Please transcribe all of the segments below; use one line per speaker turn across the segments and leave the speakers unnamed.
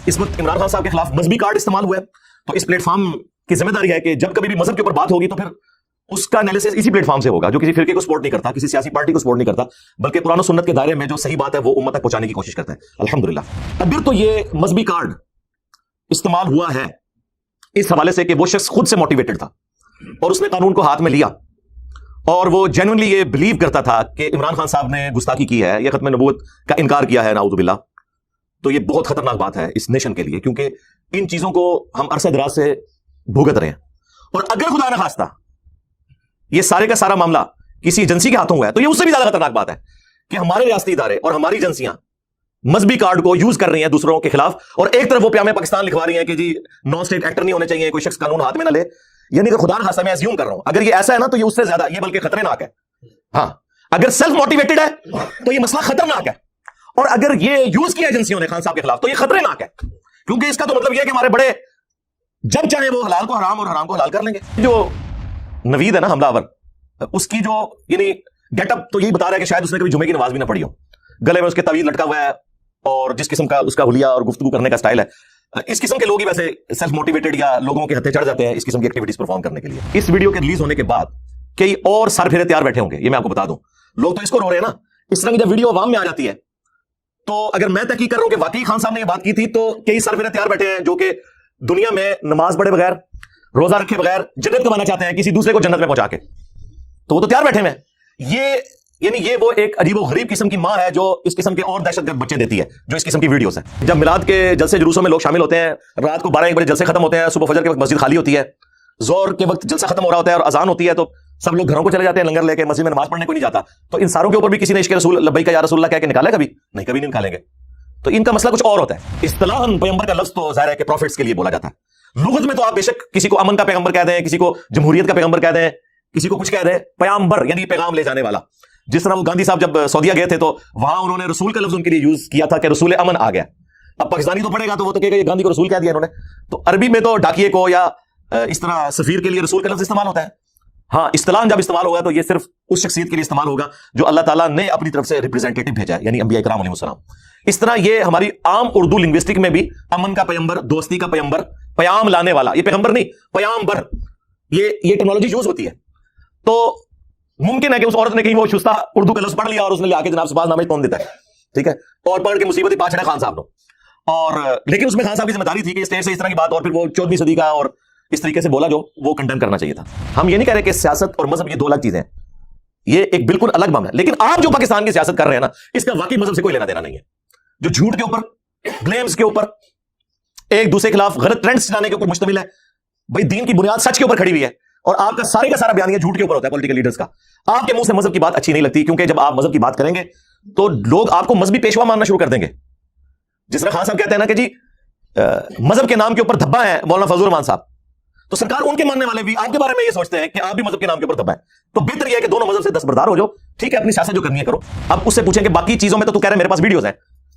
اس وقت عمران خان صاحب کے خلاف مذہبی کارڈ استعمال ہوا ہے، تو اس پلیٹ فارم کی ذمہ داری ہے کہ جب کبھی بھی مذہب کے اوپر بات ہوگی تو پھر اس کا انالیسس اسی پلیٹ فارم سے ہوگا، جو کسی فرقے کو سپورٹ نہیں کرتا، کسی سیاسی پارٹی کو سپورٹ نہیں کرتا، بلکہ قرآن و سنت کے دائرے میں جو صحیح بات ہے وہ امت تک پہنچانے کی کوشش کرتا ہے۔ الحمدللہ اگر تو یہ مذہبی کارڈ استعمال ہوا ہے اس حوالے سے کہ وہ شخص خود سے موٹیویٹڈ تھا اور اس نے قانون کو ہاتھ میں لیا اور وہ جینوئنلی یہ بلیو کرتا تھا کہ عمران خان صاحب نے گستاخی کی ہے یا ختم نبوت کا انکار کیا ہے، نعوذ باللہ، تو یہ بہت خطرناک بات ہے اس نیشن کے لیے، کیونکہ ان چیزوں کو ہم عرصہ دراز سے بھگت رہے ہیں۔ اور اگر خدا نہ خواستہ یہ سارے کا سارا معاملہ کسی ایجنسی کے ہاتھوں ہوا ہے تو یہ اس سے بھی زیادہ خطرناک بات ہے کہ ہمارے ریاستی ادارے اور ہماری ایجنسیاں مذہبی کارڈ کو یوز کر رہی ہیں دوسروں کے خلاف، اور ایک طرف وہ پیام پاکستان لکھوا رہی ہیں کہ جی نان اسٹیٹ ایکٹر نہیں ہونے چاہیے، کوئی شخص قانون ہاتھ میں نہ لے۔ یعنی کہ خدا نہ خواستہ میں ایزیوم کر رہا ہوں اگر یہ ایسا ہے نا تو یہ اس سے زیادہ، یہ بلکہ خطرناک ہے۔ ہاں اگر سیلف موٹیویٹڈ ہے تو یہ مسئلہ خطرناک ہے، اور اگر یہ یوز کیا ایجنسیوں نے خان صاحب کے خلاف تو یہ خطرناک ہے، کیونکہ اس کا تو مطلب یہ ہے کہ ہمارے بڑے جب چاہیں وہ حلال کو حرام اور حرام کو حلال کر لیں گے۔ جو نوید ہے نا حملہ آور، اس کی جو یعنی گیٹ اپ تو یہی بتا رہا ہے کہ شاید اس نے کبھی جمعے کی نماز بھی نہ پڑھی ہو، گلے میں اس کے تعویذ لٹکا ہوا ہے، اور جس قسم کا اس کا حلیہ اور گفتگو کرنے کا سٹائل ہے، اس قسم کے لوگ ہی ویسے سیلف موٹیویٹڈ یا لوگوں کے ہتھے چڑھ جاتے ہیں اس قسم کی ایکٹیویٹیز پرفارم کرنے کے لیے۔ اس ویڈیو کے ریلیز ہونے کے بعد کئی اور سر پھیرے تیار بیٹھے ہوں گے، یہ میں آپ کو بتا دوں، لوگ تو اس کو رو رہے ہیں نا۔ اس طرح کی جب ویڈیو عوام میں آ جاتی ہے تو اگر میں تحقیق کر رہا ہوں کہ واقعی خان صاحب نے یہ بات کی تھی تو کئی سر پھیرے تیار بیٹھے ہیں جو کہ دنیا میں نماز پڑھے بغیر، روزہ رکھے بغیر جنت کمانا چاہتے ہیں کسی دوسرے کو جنت میں پہنچا کے، تو وہ تو تیار بیٹھے ہیں۔ یہ وہ ایک عجیب و غریب قسم کی ماں ہے جو اس قسم کے اور دہشت گرد بچے دیتی ہے، جو اس قسم کی ویڈیوز ہیں۔ جب میلاد کے جلسے جلوسوں میں لوگ شامل ہوتے ہیں، رات کو 12-1 بجے جلسے ختم ہوتے ہیں، صبح فجر کے وقت مسجد خالی ہوتی ہے، ظہر کے وقت جلسہ ختم ہو رہا ہوتا ہے اور اذان ہوتی ہے تو سب لوگ گھروں کو چلے جاتے ہیں لنگر لے کے، مسجد میں نماز پڑھنے کو نہیں جاتا، تو ان ساروں کے اوپر بھی کسی نے عشق رسول لبیک یا رسول اللہ کہہ کے نکالا کبھی نہیں، کبھی نہیں نکالیں گے۔ تو ان کا مسئلہ کچھ اور ہوتا ہے۔ اصطلاحاً پیغمبر کا لفظ تو ظاہر ہے کہ پروفٹس کے لیے بولا جاتا ہے، لغت میں تو آپ بے شک کسی کو امن کا پیغمبر کہہ دیں، کسی کو جمہوریت کا پیغمبر کہہ دیں، کسی کو کچھ کہہ دیں، پیغمبر یعنی پیغام لے جانے والا۔ جس طرح وہ گاندھی صاحب جب سعودیہ گئے تھے تو وہاں انہوں نے رسول کا لفظ ان کے لیے یوز کیا تھا کہ رسول امن آ گیا۔ اب پاکستانی تو پڑھے گا تو وہ تو کہے گا گاندھی کو رسول کہہ دیا انہوں نے، تو عربی میں تو ڈاکیے کو یا اس طرح سفیر کے لیے رسول کا لفظ استعمال ہوتا ہے۔ ہاں اصطلاح جب استعمال ہوگا تو یہ صرف اس شخصیت کے لیے استعمال ہوگا جو اللہ تعالیٰ نے اپنی طرف سے ریپرزینٹیٹو بھیجا ہے، یعنی انبیاء کرام علیہ السلام۔ اس طرح یہ ہماری عام اردو لنگوسٹک میں بھی امن کا پیغمبر، دوستی کا پیغمبر، پیام لانے والا، یہ پیغمبر نہیں پیامبر، یہ ٹیکنالوجی یوز ہوتی ہے۔ تو ممکن ہے کہ اس عورت نے کہیں وہ شستہ اردو کا لفظ پڑھ لیا اور اس نے لے کے جناب سباز نامے توڑ دیتا ہے، ٹھیک ہے، اور پڑھ کے مصیبت ہی پا چھڑا خان صاحب نے، اور لیکن اس میں خان صاحب کی ذمہ داری تھی کہ اسٹیج سے اس طرح کی بات، اور پھر وہ 14ویں صدی کا اور اس طریقے سے بولا جو وہ کنڈیم کرنا چاہیے تھا۔ ہم یہ نہیں کہہ رہے کہ سیاست اور مذہب یہ دو الگ چیزیں ہیں، یہ ایک بالکل الگ معاملہ ہے، لیکن آپ جو پاکستان کی سیاست کر رہے ہیں نا اس کا واقعی مذہب سے کوئی لینا دینا نہیں ہے، جو جھوٹ کے اوپر، بلیمز کے اوپر، ایک دوسرے کے خلاف غلط ٹرینڈز چلانے کے اوپر مشتمل ہے۔ بھائی دین کی بنیاد سچ کے اوپر کھڑی ہوئی ہے، اور آپ کا سارے کا سارا بیانیہ جھوٹ کے اوپر ہوتا ہے پولیٹیکل لیڈرز کا۔ آپ کے منہ سے مذہب کی بات اچھی نہیں لگتی، کیونکہ جب آپ مذہب کی بات کریں گے تو لوگ آپ کو مذہبی پیشوا ماننا شروع کر دیں گے۔ جس طرح خان صاحب کہتے ہیں نا کہ جی مذہب کے نام کے اوپر دھبا ہے مولانا فضل الرحمان صاحب، تو سرکار ان کے ماننے والے بھی آپ کے بارے میں یہ سوچتے ہیں کہ آپ بھی مذہب کے نام کے اوپر دھبا ہے، تو بہتر یہ ہے کہ دونوں مذہب سے دستبردار ہو جاؤ، ٹھیک ہے، اپنی سیاست جو کرنی ہے کرو۔ اب اس سے پوچھیں کہ باقی چیزوں میں تو کہہ رہے ہیں میرے پاس ویڈیوز ہیں،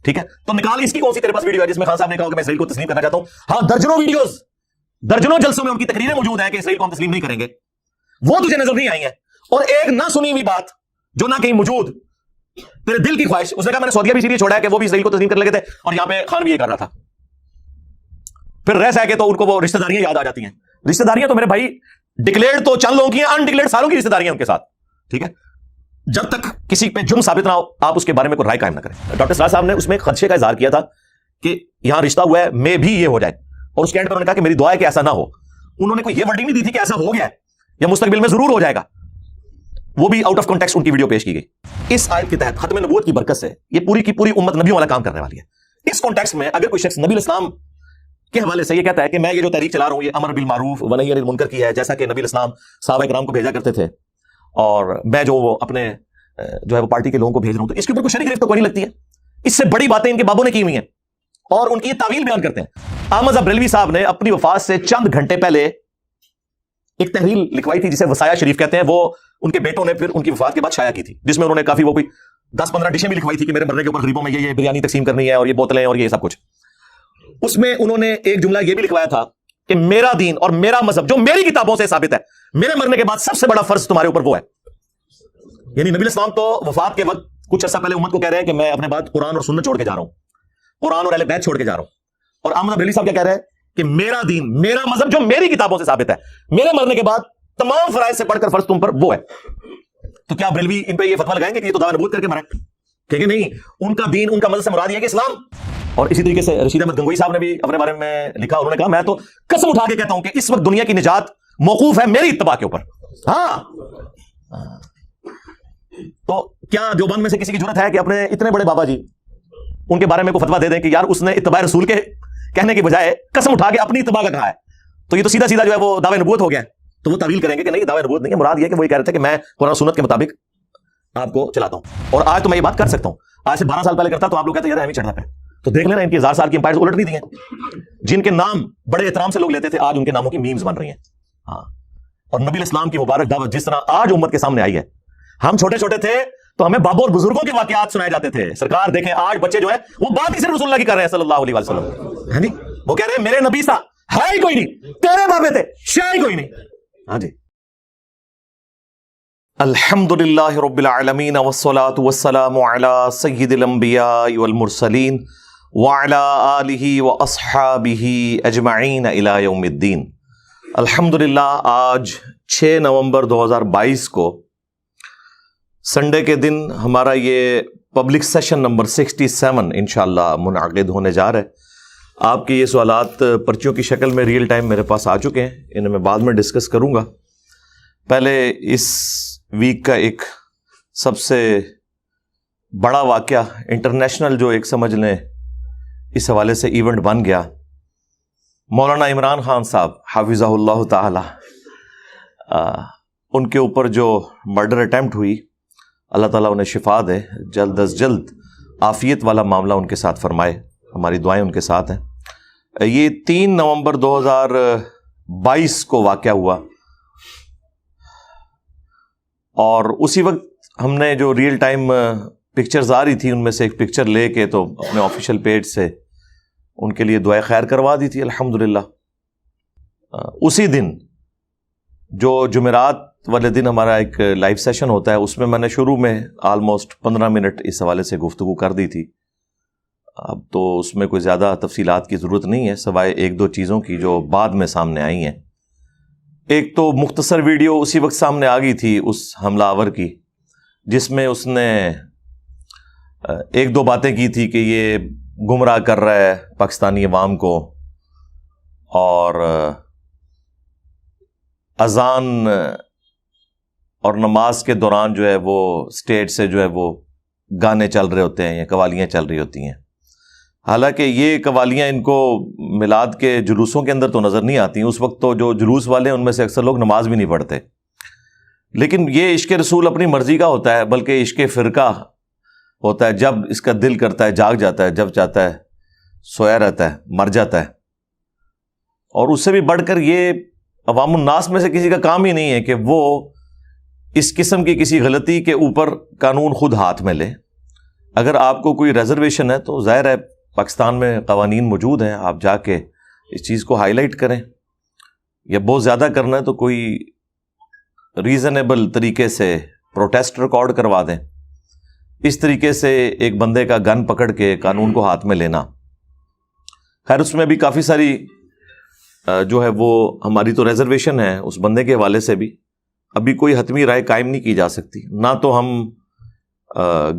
ٹھیک ہے، تو نکال اس کی کون سی تیرے پاس ویڈیو ہے جس میں خان صاحب نے کہا کہ میں اسرائیل کو تسلیم کرنا چاہتا ہوں؟ ہاں درجنوں ویڈیوز، درجنوں جلسوں میں ان کی تقریریں موجود ہیں کہ اسرائیل کو ہم تسلیم نہیں کریں گے، وہ تجھے نظر نہیں آئی ہیں۔ اور ایک نہ سنی ہوئی بات جو نہ کہیں موجود، تیرے دل کی خواہش، اس نے کہا میں نے سعودیہ بھی اسی لیے چھوڑا ہے کہ وہ بھی اسرائیل کو تسلیم کرنے لگے تھے، اور یہاں پہ خان بھی یہ کر رہا تھا۔ پھر رہ سہ کے تو ان کو وہ رشتہ داریاں یاد آ جاتی ہیں۔ رشتہ داریاں تو میرے بھائی ڈکلیئرڈ تو چند لوگوں کی ہیں، انڈکلیئرڈ ساروں کی رشتہ داریاں ان کے ساتھ، ٹھیک ہے۔ جب تک کسی پہ جرم ثابت نہ ہو آپ اس کے بارے میں کوئی رائے قائم نہ کریں۔ ڈاکٹر سراج صاحب نے اس میں خدشے کا اظہار کیا تھا کہ یہاں رشتہ ہوا ہے، میں بھی یہ ہو جائے، اور اس کے اینڈ پر انہوں نے کہا کہ میری دعا ہے کہ ایسا نہ ہو۔ انہوں نے کوئی یہ ورڈنگ نہیں دی تھی کہ ایسا ہو گیا ہے یا مستقبل میں ضرور ہو جائے گا، وہ بھی آؤٹ آف کانٹیکسٹ ان کی ویڈیو پیش کی گئی۔ اس آیت کے تحت ختم نبوت کی برکت سے یہ پوری کی پوری امت نبیوں والا کام کرنے والی ہے۔ اس کانٹیکسٹ میں اگر کوئی شخص نبی اسلام کے حوالے سے یہ کہتا ہے کہ میں یہ جو تحریک چلا رہا ہوں یہ امر بالمعروف و نہی عن المنکر کی ہے، جیسا کہ نبی اسلام صحابہ کرام کو بھیجا کرتے تھے، اور میں جو وہ اپنے جو ہے وہ پارٹی کے لوگوں کو بھیج رہا ہوں، تو اس کے اوپر کوئی شرعی گرفت تو کوئی نہیں لگتی ہے۔ اس سے بڑی باتیں ان کے بابوں نے کی ہوئی ہیں اور ان کی یہ تعویل بیان کرتے ہیں۔ احمد بریلوی صاحب نے اپنی وفات سے چند گھنٹے پہلے ایک تحریر لکھوائی تھی جسے وصایا شریف کہتے ہیں، وہ ان کے بیٹوں نے پھر ان کی وفات کے بعد شائع کی تھی، جس میں انہوں نے کافی وہ کوئی 10-15 ڈشیں بھی لکھوائی تھی کہ میرے مرنے کے اوپر غریبوں میں یہ بریانی تقسیم کرنی ہے اور یہ بوتلیں اور یہ سب کچھ۔ اس میں انہوں نے ایک جملہ یہ بھی لکھوایا تھا کہ میرا دین اور میرا مذہب جو میری کتابوں سے ثابت ہے، میرے مرنے کے بعد سب سے بڑا فرض تمہارے اوپر وہ ہے۔ یعنی نبی اسلام تو وفات کے وقت کچھ عرصہ پہلے امت کو کہہ رہے ہیں کہ میں اپنے بعد قرآن اور سنت چھوڑ کے جا رہا ہوں، قرآن اور اہل بیت چھوڑ کے جا رہا ہوں، اور احمد بریلوی صاحب کیا کہہ رہے ہیں کہ میرا دین, میرا مذہب جو میری کتابوں سے ثابت ہے, میرے مرنے کے بعد تمام فرائض سے پڑھ کر فرض تم پر وہ ہے. تو کیا بریلوی ان پہ یہ فتویٰ لگائیں گے کہ یہ تو دعویٰ نبوت کر کے مرے؟ کہ نہیں, ان کا دین, ان کا مذہب سے مراد یہ ہے کہ اسلام. اور اسی طریقے سے رشید احمد گنگوئی صاحب نے بھی اپنے بارے میں لکھا, انہوں نے کہا میں تو قسم اٹھا کے کہتا ہوں کہ اس وقت دنیا کی نجات موقوف ہے میری اتباع کے اوپر. ہاں, تو کیا دیوبند میں سے کسی کی جرات ہے کہ اپنے اتنے بڑے بابا جی ان کے بارے میں کوئی فتویٰ دے دیں کہ یار اس نے اتباع رسول کے کہنے کے بجائے قسم اٹھا کے اپنی اتباع کا کہا ہے, تو یہ تو سیدھا سیدھا جو ہے وہ دعوی نبوت ہو گیا. تو وہ تعویل کریں گے کہ نہیں, دعوی نبوت نہیں ہے, مراد یہ کہ وہ یہ کہہ رہے تھے کہ میں قرآن سنت کے مطابق آپ کو چلاتا ہوں. اور آج تو میں یہ بات کر سکتا ہوں, آج سے 12 سال پہلے کرتا تو آپ لوگ کہتے ہیں یار ہمیں چڑھنا پہ. تو دیکھ لینا ان کی 1000 سال کی امپائرز الٹ بھی دی ہیں, جن کے نام بڑے احترام سے لوگ لیتے تھے, آج ان کے ناموں کی میمز بن رہی ہیں. ہاں, اور نبی علیہ السلام کی مبارک دعوت جس طرح آج امت کے سامنے آئی ہے. ہم چھوٹے چھوٹے تھے تو ہمیں بابوں اور بزرگوں کے واقعات سنائے جاتے تھے. سرکار دیکھیں آج بچے جو ہے وہ بات ہی صرف رسول اللہ کی کر رہے ہیں صلی اللہ علیہ وسلم. ہاں جی, وہ کہہ رہے ہیں میرے نبی سا ہے ہی کوئی نہیں, تیرے بابے تھے شاہ ہی کوئی نہیں. ہاں جی, الحمدللہ رب العالمین والصلاة والسلام علی سید الانبیاء والمرسلین وعلی آلہ واصحابہ اجمعین الی یوم الدین. الحمدللہ آج 6 نومبر 2022 کو سنڈے کے دن ہمارا یہ پبلک سیشن نمبر 67 انشاءاللہ منعقد ہونے جا رہا ہے. آپ کے یہ سوالات پرچیوں کی شکل میں ریئل ٹائم میرے پاس آ چکے ہیں, انہیں میں بعد میں ڈسکس کروں گا. پہلے اس ویک کا ایک سب سے بڑا واقعہ انٹرنیشنل جو ایک سمجھ لیں اس حوالے سے ایونٹ بن گیا, مولانا عمران خان صاحب حافظہ اللہ تعالی, ان کے اوپر جو مرڈر اٹیمپٹ ہوئی, اللہ تعالیٰ انہیں شفا دے, جلد از جلد عافیت والا معاملہ ان کے ساتھ فرمائے, ہماری دعائیں ان کے ساتھ ہیں. یہ 3 نومبر 2022 کو واقعہ ہوا, اور اسی وقت ہم نے جو ریئل ٹائم پکچرز آ رہی تھی ان میں سے ایک پکچر لے کے تو اپنے آفیشیل پیج سے ان کے لیے دعائیں خیر کروا دی تھی الحمدللہ. اسی دن جو جمعرات والے دن ہمارا ایک لائیو سیشن ہوتا ہے, اس میں نے شروع میں آلموسٹ 15 منٹ اس حوالے سے گفتگو کر دی تھی. اب تو اس میں کوئی زیادہ تفصیلات کی ضرورت نہیں ہے سوائے 1-2 چیزوں کی جو بعد میں سامنے آئی ہیں. ایک تو مختصر ویڈیو اسی وقت سامنے آ گئی تھی اس حملہ آور کی, جس میں اس نے 1-2 باتیں کی تھی کہ یہ گمراہ کر رہا ہے پاکستانی عوام کو, اور اذان اور نماز کے دوران جو ہے وہ اسٹیج سے جو ہے وہ گانے چل رہے ہوتے ہیں یا قوالیاں چل رہی ہوتی ہیں. حالانکہ یہ قوالیاں ان کو میلاد کے جلوسوں کے اندر تو نظر نہیں آتی. اس وقت تو جو جلوس والے ہیں ان میں سے اکثر لوگ نماز بھی نہیں پڑھتے. لیکن یہ عشق رسول اپنی مرضی کا ہوتا ہے, بلکہ عشق فرقہ ہوتا ہے. جب اس کا دل کرتا ہے جاگ جاتا ہے, جب چاہتا ہے سویا رہتا ہے, مر جاتا ہے. اور اس سے بھی بڑھ کر یہ عوام الناس میں سے کسی کا کام ہی نہیں ہے کہ وہ اس قسم کی کسی غلطی کے اوپر قانون خود ہاتھ میں لے. اگر آپ کو کوئی ریزرویشن ہے تو ظاہر ہے پاکستان میں قوانین موجود ہیں, آپ جا کے اس چیز کو ہائی لائٹ کریں, یا بہت زیادہ کرنا ہے تو کوئی ریزنیبل طریقے سے پروٹیسٹ ریکارڈ کروا دیں. اس طریقے سے ایک بندے کا گن پکڑ کے قانون کو ہاتھ میں لینا, خیر اس میں بھی کافی ساری جو ہے وہ ہماری تو ریزرویشن ہے اس بندے کے حوالے سے بھی ابھی کوئی حتمی رائے قائم نہیں کی جا سکتی. نہ تو ہم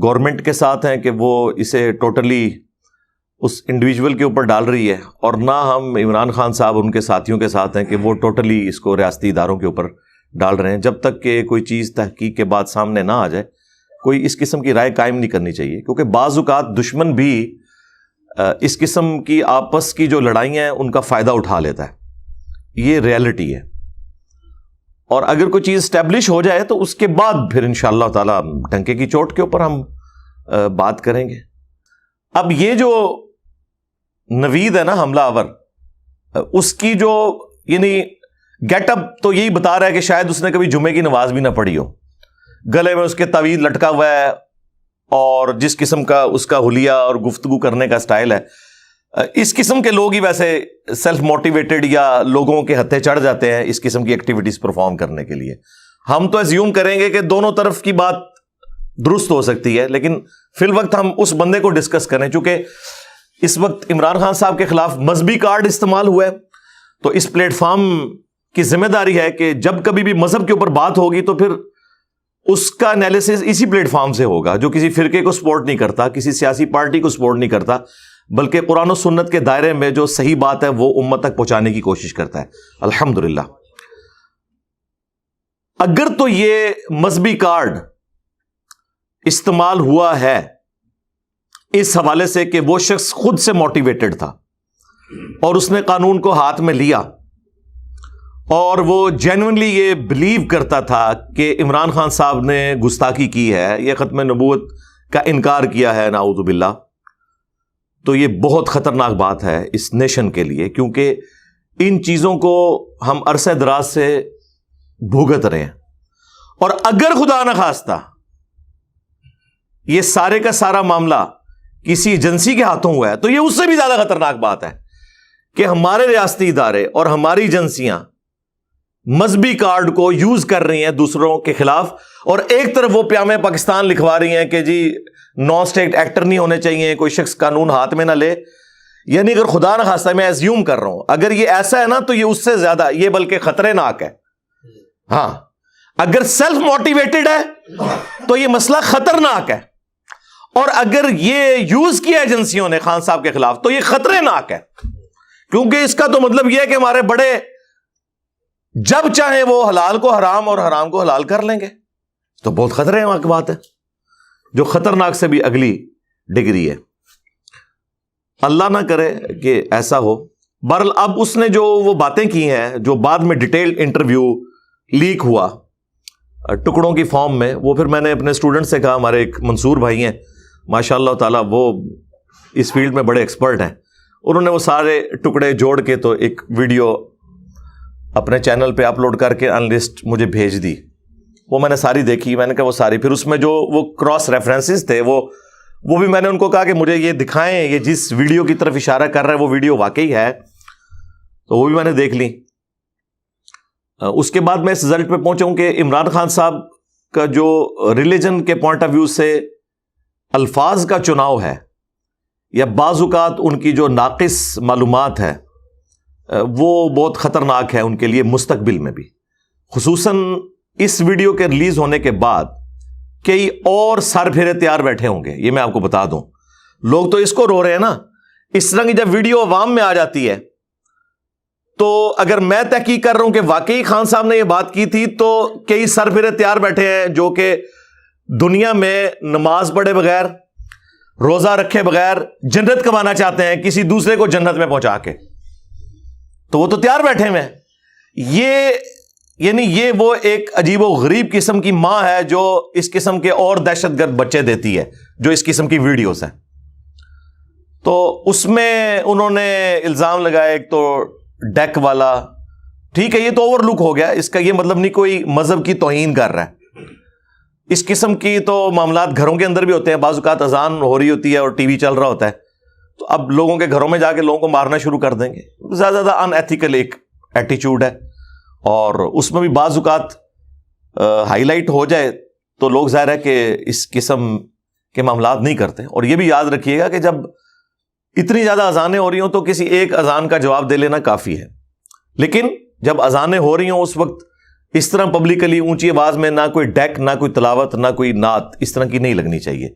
گورنمنٹ کے ساتھ ہیں کہ وہ اسے ٹوٹلی اس انڈیویجول کے اوپر ڈال رہی ہے, اور نہ ہم عمران خان صاحب ان کے ساتھیوں کے ساتھ ہیں کہ وہ ٹوٹلی اس کو ریاستی اداروں کے اوپر ڈال رہے ہیں. جب تک کہ کوئی چیز تحقیق کے بعد سامنے نہ آ جائے کوئی اس قسم کی رائے قائم نہیں کرنی چاہیے, کیونکہ بعض اوقات دشمن بھی اس قسم کی آپس کی جو لڑائیاں ہیں ان کا فائدہ اٹھا لیتا ہے. یہ ریالٹی ہے, اور اگر کوئی چیز اسٹیبلش ہو جائے تو اس کے بعد پھر انشاءاللہ تعالی ڈنکے کی چوٹ کے اوپر ہم بات کریں گے. اب یہ جو نوید ہے نا حملہ آور, اس کی جو یعنی گیٹ اپ تو یہی بتا رہا ہے کہ شاید اس نے کبھی جمعے کی نماز بھی نہ پڑھی ہو, گلے میں اس کے تعویذ لٹکا ہوا ہے, اور جس قسم کا اس کا حلیہ اور گفتگو کرنے کا سٹائل ہے, اس قسم کے لوگ ہی ویسے سیلف موٹیویٹڈ یا لوگوں کے ہتھے چڑھ جاتے ہیں اس قسم کی ایکٹیویٹیز پرفارم کرنے کے لیے. ہم تو ایزیوم کریں گے کہ دونوں طرف کی بات درست ہو سکتی ہے, لیکن فی الوقت ہم اس بندے کو ڈسکس کریں, چونکہ اس وقت عمران خان صاحب کے خلاف مذہبی کارڈ استعمال ہوا ہے، تو اس پلیٹ فارم کی ذمہ داری ہے کہ جب کبھی بھی مذہب کے اوپر بات ہوگی تو پھر اس کا انالیسس اسی پلیٹ فارم سے ہوگا جو کسی فرقے کو سپورٹ نہیں کرتا، کسی سیاسی پارٹی کو سپورٹ نہیں کرتا، بلکہ قرآن و سنت کے دائرے میں جو صحیح بات ہے وہ امت تک پہنچانے کی کوشش کرتا ہے۔ الحمدللہ۔ اگر تو یہ مذہبی کارڈ استعمال ہوا ہے اس حوالے سے کہ وہ شخص خود سے موٹیویٹڈ تھا اور اس نے قانون کو ہاتھ میں لیا اور وہ جینوئنلی یہ بلیو کرتا تھا کہ عمران خان صاحب نے گستاخی کی ہے، یہ ختم نبوت کا انکار کیا ہے، نعوذ باللہ، تو یہ بہت خطرناک بات ہے اس نیشن کے لیے، کیونکہ ان چیزوں کو ہم عرصہ دراز سے بھگت رہے ہیں۔ اور اگر خدا نہ خواستہ یہ سارے کا سارا معاملہ کسی ایجنسی کے ہاتھوں ہوا ہے تو یہ اس سے بھی زیادہ خطرناک بات ہے کہ ہمارے ریاستی ادارے اور ہماری ایجنسیاں مذہبی کارڈ کو یوز کر رہی ہیں دوسروں کے خلاف، اور ایک طرف وہ پیام پاکستان لکھوا رہی ہیں کہ جی نان اسٹیٹ ایکٹر نہیں ہونے چاہیے، کوئی شخص قانون ہاتھ میں نہ لے۔ یعنی اگر خدا نہ خواستہ، میں ایزیوم کر رہا ہوں، اگر یہ ایسا ہے نا تو یہ اس سے زیادہ، یہ بلکہ خطرناک ہے۔ ہاں، اگر سیلف موٹیویٹڈ ہے تو یہ مسئلہ خطرناک ہے، اور اگر یہ یوز کیا ایجنسیوں نے خان صاحب کے خلاف تو یہ خطرناک ہے، کیونکہ اس کا تو مطلب یہ ہے کہ ہمارے بڑے جب چاہیں وہ حلال کو حرام اور حرام کو حلال کر لیں گے، تو بہت خطرناک بات ہے، جو خطرناک سے بھی اگلی ڈگری ہے۔ اللہ نہ کرے کہ ایسا ہو۔ بہرحال اب اس نے جو وہ باتیں کی ہیں، جو بعد میں ڈیٹیل انٹرویو لیک ہوا ٹکڑوں کی فارم میں، وہ پھر میں نے اپنے اسٹوڈنٹ سے کہا، ہمارے ایک منصور بھائی ہیں ماشاء اللہ تعالیٰ، وہ اس فیلڈ میں بڑے ایکسپرٹ ہیں، انہوں نے وہ سارے ٹکڑے جوڑ کے تو ایک ویڈیو اپنے چینل پہ اپلوڈ کر کے انلسٹ مجھے بھیج دی۔ وہ میں نے ساری دیکھی، میں نے کہا وہ ساری، پھر اس میں جو وہ کراس ریفرنسز تھے وہ بھی میں نے ان کو کہا کہ مجھے یہ دکھائیں، یہ جس ویڈیو کی طرف اشارہ کر رہا ہے وہ ویڈیو واقعی ہے، تو وہ بھی میں نے دیکھ لی۔ اس کے بعد میں اس رزلٹ پہ پہنچا ہوں کہ عمران خان صاحب کا جو ریلیجن کے پوائنٹ آف ویو سے الفاظ کا چناؤ ہے، یا بعض اوقات ان کی جو ناقص معلومات ہے، وہ بہت خطرناک ہے ان کے لیے مستقبل میں بھی۔ خصوصاً اس ویڈیو کے ریلیز ہونے کے بعد کئی اور سر پھیرے تیار بیٹھے ہوں گے، یہ میں آپ کو بتا دوں۔ لوگ تو اس کو رو رہے ہیں نا، اس طرح کی جب ویڈیو عوام میں آ جاتی ہے تو اگر میں تحقیق کر رہا ہوں کہ واقعی خان صاحب نے یہ بات کی تھی، تو کئی سر پھیرے تیار بیٹھے ہیں جو کہ دنیا میں نماز پڑھے بغیر، روزہ رکھے بغیر جنت کمانا چاہتے ہیں، کسی دوسرے کو جنت میں پہنچا کے، تو وہ تو تیار بیٹھے ہوئے ہیں۔ یہ وہ ایک عجیب و غریب قسم کی ماں ہے جو اس قسم کے اور دہشت گرد بچے دیتی ہے، جو اس قسم کی ویڈیوز ہیں۔ تو اس میں انہوں نے الزام لگایا، ایک تو ڈیک والا، ٹھیک ہے یہ تو اوور لک ہو گیا، اس کا یہ مطلب نہیں کوئی مذہب کی توہین کر رہا ہے۔ اس قسم کی تو معاملات گھروں کے اندر بھی ہوتے ہیں، بعض اوقات اذان ہو رہی ہوتی ہے اور ٹی وی چل رہا ہوتا ہے، تو اب لوگوں کے گھروں میں جا کے لوگوں کو مارنا شروع کر دیں گے، زیادہ ان ایتھیکل ایک ایٹیچیوڈ ہے، اور اس میں بھی بعض اوقات ہائی لائٹ ہو جائے تو لوگ ظاہر ہے کہ اس قسم کے معاملات نہیں کرتے۔ اور یہ بھی یاد رکھیے گا کہ جب اتنی زیادہ اذانیں ہو رہی ہوں تو کسی ایک اذان کا جواب دے لینا کافی ہے، لیکن جب اذانیں ہو رہی ہوں اس وقت اس طرح پبلکلی اونچی آواز میں نہ کوئی ڈیک، نہ کوئی تلاوت، نہ کوئی نعت اس طرح کی نہیں لگنی چاہیے۔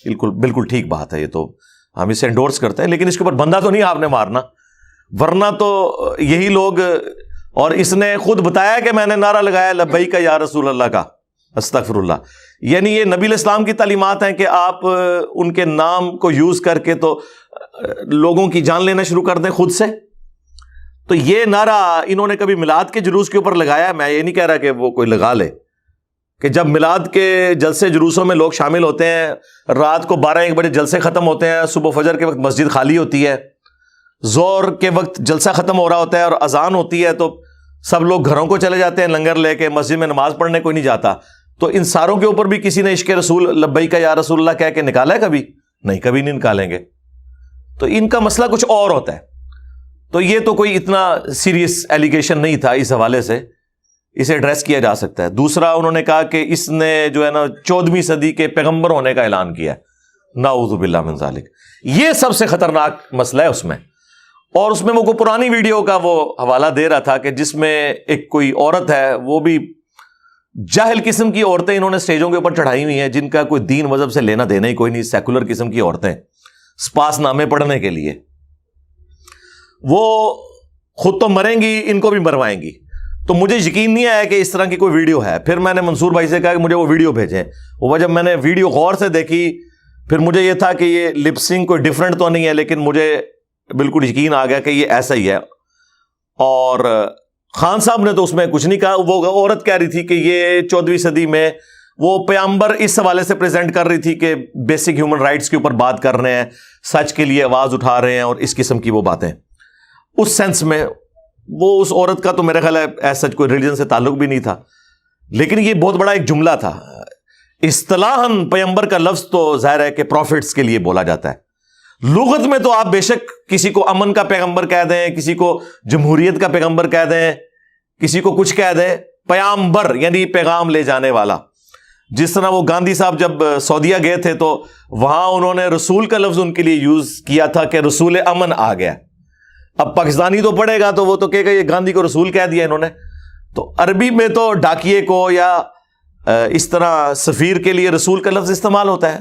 بالکل ٹھیک بات ہے، یہ تو ہم اسے انڈورس کرتے ہیں، لیکن اس کے اوپر بندہ تو نہیں آپ نے مارنا، ورنہ تو یہی لوگ، اور اس نے خود بتایا کہ میں نے نعرہ لگایا لبیک یا رسول اللہ کا، استغفر اللہ، یعنی یہ نبی الاسلام کی تعلیمات ہیں کہ آپ ان کے نام کو یوز کر کے تو لوگوں کی جان لینا شروع کر دیں خود سے۔ تو یہ نعرہ انہوں نے کبھی میلاد کے جلوس کے اوپر لگایا، میں یہ نہیں کہہ رہا کہ وہ کوئی لگا لے، کہ جب میلاد کے جلسے جلوسوں میں لوگ شامل ہوتے ہیں، رات کو 12-1 بجے جلسے ختم ہوتے ہیں، صبح فجر کے وقت مسجد خالی ہوتی ہے، ظہر کے وقت جلسہ ختم ہو رہا ہوتا ہے اور اذان ہوتی ہے، تو سب لوگ گھروں کو چلے جاتے ہیں لنگر لے کے، مسجد میں نماز پڑھنے کوئی نہیں جاتا، تو ان ساروں کے اوپر بھی کسی نے عشق رسول لبیک یا رسول اللہ کہہ کے نکالا ہے کبھی؟ نہیں، کبھی نہیں نکالیں گے۔ تو ان کا مسئلہ کچھ اور ہوتا ہے، تو یہ تو کوئی اتنا سیریس ایلیگیشن نہیں تھا، اس حوالے سے اسے ایڈریس کیا جا سکتا ہے۔ دوسرا انہوں نے کہا کہ اس نے جو ہے نا 14ویں صدی کے پیغمبر ہونے کا اعلان کیا ہے، نعوذ باللہ من ذالک. یہ سب سے خطرناک مسئلہ ہے اس میں. اور اس میں وہ پرانی ویڈیو کا وہ حوالہ دے رہا تھا کہ جس میں ایک کوئی عورت ہے, وہ بھی جاہل قسم کی عورتیں انہوں نے سٹیجوں کے اوپر چڑھائی ہوئی ہیں, جن کا کوئی دین مذہب سے لینا دینا ہی کوئی نہیں, سیکولر قسم کی عورتیں سپاس نامے پڑھنے کے لیے. وہ خود تو مریں گی, ان کو بھی مروائیں گی. تو مجھے یقین نہیں آیا کہ اس طرح کی کوئی ویڈیو ہے. پھر میں نے منصور بھائی سے کہا کہ مجھے وہ ویڈیو بھیجیں. وہ جب میں نے ویڈیو غور سے دیکھی, پھر مجھے یہ تھا کہ یہ لپ سنک کوئی ڈیفرنٹ تو نہیں ہے, لیکن مجھے بالکل یقین آ گیا کہ یہ ایسا ہی ہے. اور خان صاحب نے تو اس میں کچھ نہیں کہا. وہ عورت کہہ رہی تھی کہ یہ 14ویں صدی میں وہ پیغمبر اس حوالے سے پریزنٹ کر رہی تھی کہ بیسک ہیومن رائٹس کے اوپر بات کر رہے ہیں, سچ کے لیے آواز اٹھا رہے ہیں, اور اس قسم کی وہ باتیں. اس سینس میں وہ اس عورت کا تو میرا خیال ہے ایسا کوئی ریلیجن سے تعلق بھی نہیں تھا. لیکن یہ بہت بڑا ایک جملہ تھا. اصطلاحاً پیغمبر کا لفظ تو ظاہر ہے کہ پروفٹس کے لیے بولا جاتا ہے. لغت میں تو آپ بے شک کسی کو امن کا پیغمبر کہہ دیں, کسی کو جمہوریت کا پیغمبر کہہ دیں, کسی کو کچھ کہہ دیں, پیغمبر یعنی پیغام لے جانے والا. جس طرح وہ گاندھی صاحب جب سعودیہ گئے تھے تو وہاں انہوں نے رسول کا لفظ ان کے لیے یوز کیا تھا کہ رسول امن آ گیا. اب پاکستانی تو پڑھے گا تو وہ تو کہے گا یہ گاندھی کو رسول کہہ دیا انہوں نے. تو عربی میں تو ڈاکیے کو یا اس طرح سفیر کے لیے رسول کا لفظ استعمال ہوتا ہے.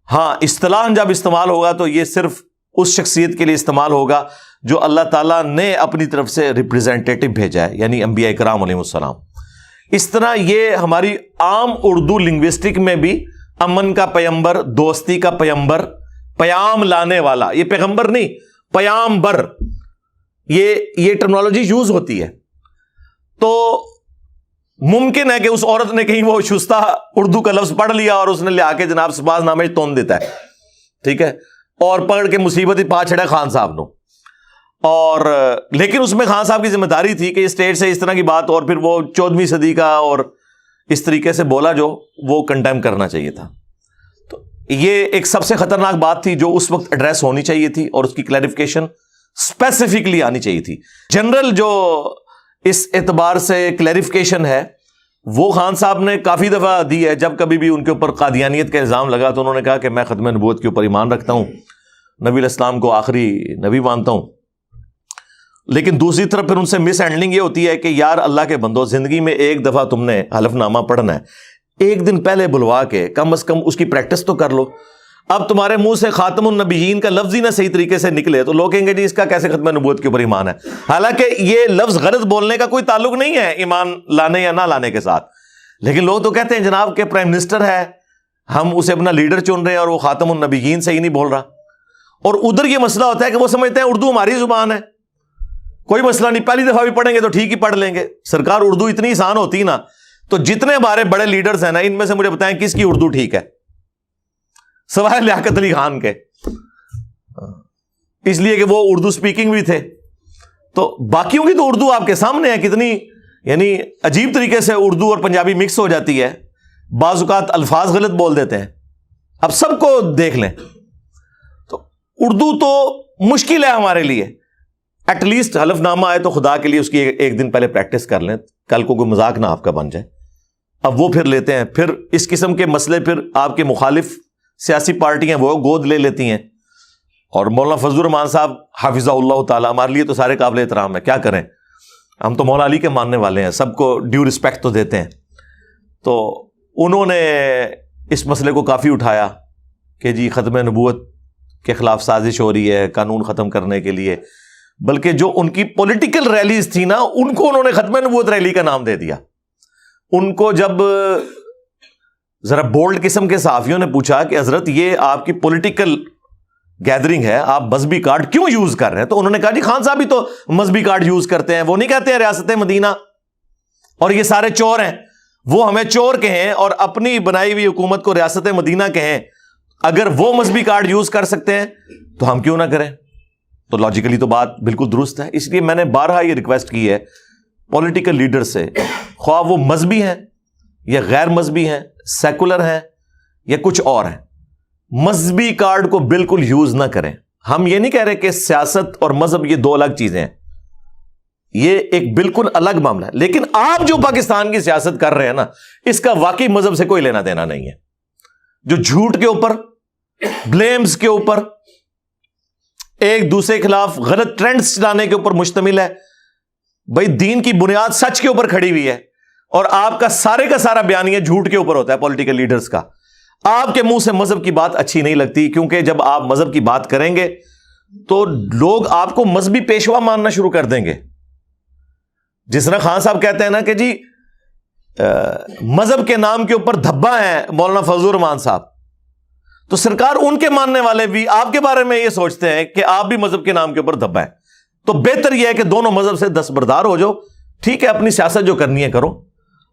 ہاں, اصطلاح جب استعمال ہوگا تو یہ صرف اس شخصیت کے لیے استعمال ہوگا جو اللہ تعالیٰ نے اپنی طرف سے ریپریزنٹیٹو بھیجا ہے, یعنی انبیاء کرام علیہ السلام. اس طرح یہ ہماری عام اردو لنگوسٹک میں بھی امن کا پیغمبر, دوستی کا پیغمبر, پیام لانے والا, یہ پیغمبر نہیں پیامبر, یہ ٹرمنالوجی یوز ہوتی ہے. تو ممکن ہے کہ اس عورت نے کہیں وہ شستہ اردو کا لفظ پڑھ لیا اور اس نے لے آ کے جناب سپاس نامے تون دیتا ہے, ٹھیک ہے, اور پکڑ کے مصیبت ہی پا چھڑا خان صاحب نو. اور لیکن اس میں خان صاحب کی ذمہ داری تھی کہ یہ اسٹیج سے اس طرح کی بات, اور پھر وہ 14ویں صدی کا اور اس طریقے سے بولا جو وہ کنڈیم کرنا چاہیے تھا. تو یہ ایک سب سے خطرناک بات تھی جو اس وقت ایڈریس ہونی چاہیے تھی, اور اس کی کلیریفیکیشن اسپیسیفکلی آنی چاہیے تھی. جنرل جو اس اعتبار سے کلیریفیکیشن ہے وہ خان صاحب نے کافی دفعہ دی ہے. جب کبھی بھی ان کے اوپر قادیانیت کا الزام لگا تو انہوں نے کہا کہ میں ختم نبوت کے اوپر ایمان رکھتا ہوں, نبی علیہ السلام کو آخری نبی مانتا ہوں. لیکن دوسری طرف پھر ان سے مس ہینڈلنگ یہ ہوتی ہے کہ یار اللہ کے بندو, زندگی میں ایک دفعہ تم نے حلف نامہ پڑھنا ہے, ایک دن پہلے بلوا کے کم از کم اس کی پریکٹس تو کر لو. اب تمہارے منہ سے خاتم النبیین کا لفظ ہی نہ صحیح طریقے سے نکلے تو لوگ کہیں گے جی اس کا کیسے ختم نبوت کے اوپر ایمان ہے, حالانکہ یہ لفظ غلط بولنے کا کوئی تعلق نہیں ہے ایمان لانے یا نہ لانے کے ساتھ. لیکن لوگ تو کہتے ہیں جناب کہ پرائم منسٹر ہے, ہم اسے اپنا لیڈر چن رہے ہیں اور وہ خاتم النبیین سے ہی نہیں بول رہا. اور ادھر یہ مسئلہ ہوتا ہے کہ وہ سمجھتے ہیں اردو ہماری زبان ہے, کوئی مسئلہ نہیں, پہلی دفعہ بھی پڑھیں گے تو ٹھیک ہی پڑھ لیں گے. سرکار اردو اتنی آسان ہوتی نا, تو جتنے ہمارے بڑے لیڈرز ہیں نا, ان میں سے مجھے بتائیں کس کی اردو ٹھیک ہے سوائے لیاقت علی خان کے, اس لیے کہ وہ اردو سپیکنگ بھی تھے. تو باقیوں کی تو اردو آپ کے سامنے ہے کتنی, یعنی عجیب طریقے سے اردو اور پنجابی مکس ہو جاتی ہے, بعض اوقات الفاظ غلط بول دیتے ہیں. اب سب کو دیکھ لیں تو اردو تو مشکل ہے ہمارے لیے. ایٹ لیسٹ حلف نامہ آئے تو خدا کے لیے اس کی ایک دن پہلے پریکٹس کر لیں, کل کو کوئی مذاق نہ آپ کا بن جائے. اب وہ پھر لیتے ہیں, پھر اس قسم کے مسئلے پھر آپ کے مخالف سیاسی پارٹیاں وہ گود لے لیتی ہیں. اور مولانا فضل الرحمان صاحب حافظہ اللہ تعالیٰ ہمارے لیے تو سارے قابل احترام ہے, کیا کریں, ہم تو مولا علی کے ماننے والے ہیں, سب کو ڈیو رسپیکٹ تو دیتے ہیں. تو انہوں نے اس مسئلے کو کافی اٹھایا کہ جی ختم نبوت کے خلاف سازش ہو رہی ہے قانون ختم کرنے کے لیے. بلکہ جو ان کی پولیٹیکل ریلیز تھی نا, ان کو انہوں نے ختم نبوت ریلی کا نام دے دیا. ان کو جب ذرا بولڈ قسم کے صحافیوں نے پوچھا کہ حضرت یہ آپ کی پولیٹیکل گیدرنگ ہے, آپ مذہبی کارڈ کیوں یوز کر رہے ہیں, تو انہوں نے کہا جی خان صاحب بھی تو مذہبی کارڈ یوز کرتے ہیں, وہ نہیں کہتے ہیں ریاست مدینہ اور یہ سارے چور ہیں, وہ ہمیں چور کہیں اور اپنی بنائی ہوئی حکومت کو ریاست مدینہ کہیں. اگر وہ مذہبی کارڈ یوز کر سکتے ہیں تو ہم کیوں نہ کریں. تو لاجیکلی تو بات بالکل درست ہے. اس لیے میں نے بارہا یہ ریکویسٹ کی ہے پولیٹیکل لیڈر سے, خواہ وہ مذہبی ہیں یا غیر مذہبی ہیں, سیکولر ہیں یا کچھ اور ہیں, مذہبی کارڈ کو بالکل یوز نہ کریں. ہم یہ نہیں کہہ رہے کہ سیاست اور مذہب یہ دو الگ چیزیں ہیں, یہ ایک بالکل الگ معاملہ ہے. لیکن آپ جو پاکستان کی سیاست کر رہے ہیں نا, اس کا واقعی مذہب سے کوئی لینا دینا نہیں ہے. جو جھوٹ کے اوپر بلیمز کے اوپر، ایک دوسرے کے خلاف غلط ٹرینڈز چلانے کے اوپر مشتمل ہے. بھائی دین کی بنیاد سچ کے اوپر کھڑی ہوئی ہے، اور آپ کا سارا بیانیہ جھوٹ کے اوپر ہوتا ہے پولیٹیکل لیڈرز کا. آپ کے منہ سے مذہب کی بات اچھی نہیں لگتی، کیونکہ جب آپ مذہب کی بات کریں گے تو لوگ آپ کو مذہبی پیشوا ماننا شروع کر دیں گے. جس طرح خان صاحب کہتے ہیں نا کہ جی مذہب کے نام کے اوپر دھبا ہیں مولانا فضل الرحمان صاحب، تو سرکار ان کے ماننے والے بھی آپ کے بارے میں یہ سوچتے ہیں کہ آپ بھی مذہب کے نام کے اوپر دھبا ہے. تو بہتر یہ ہے کہ دونوں مذہب سے دستبردار ہو جاؤ. ٹھیک ہے، اپنی سیاست جو کرنی ہے کرو،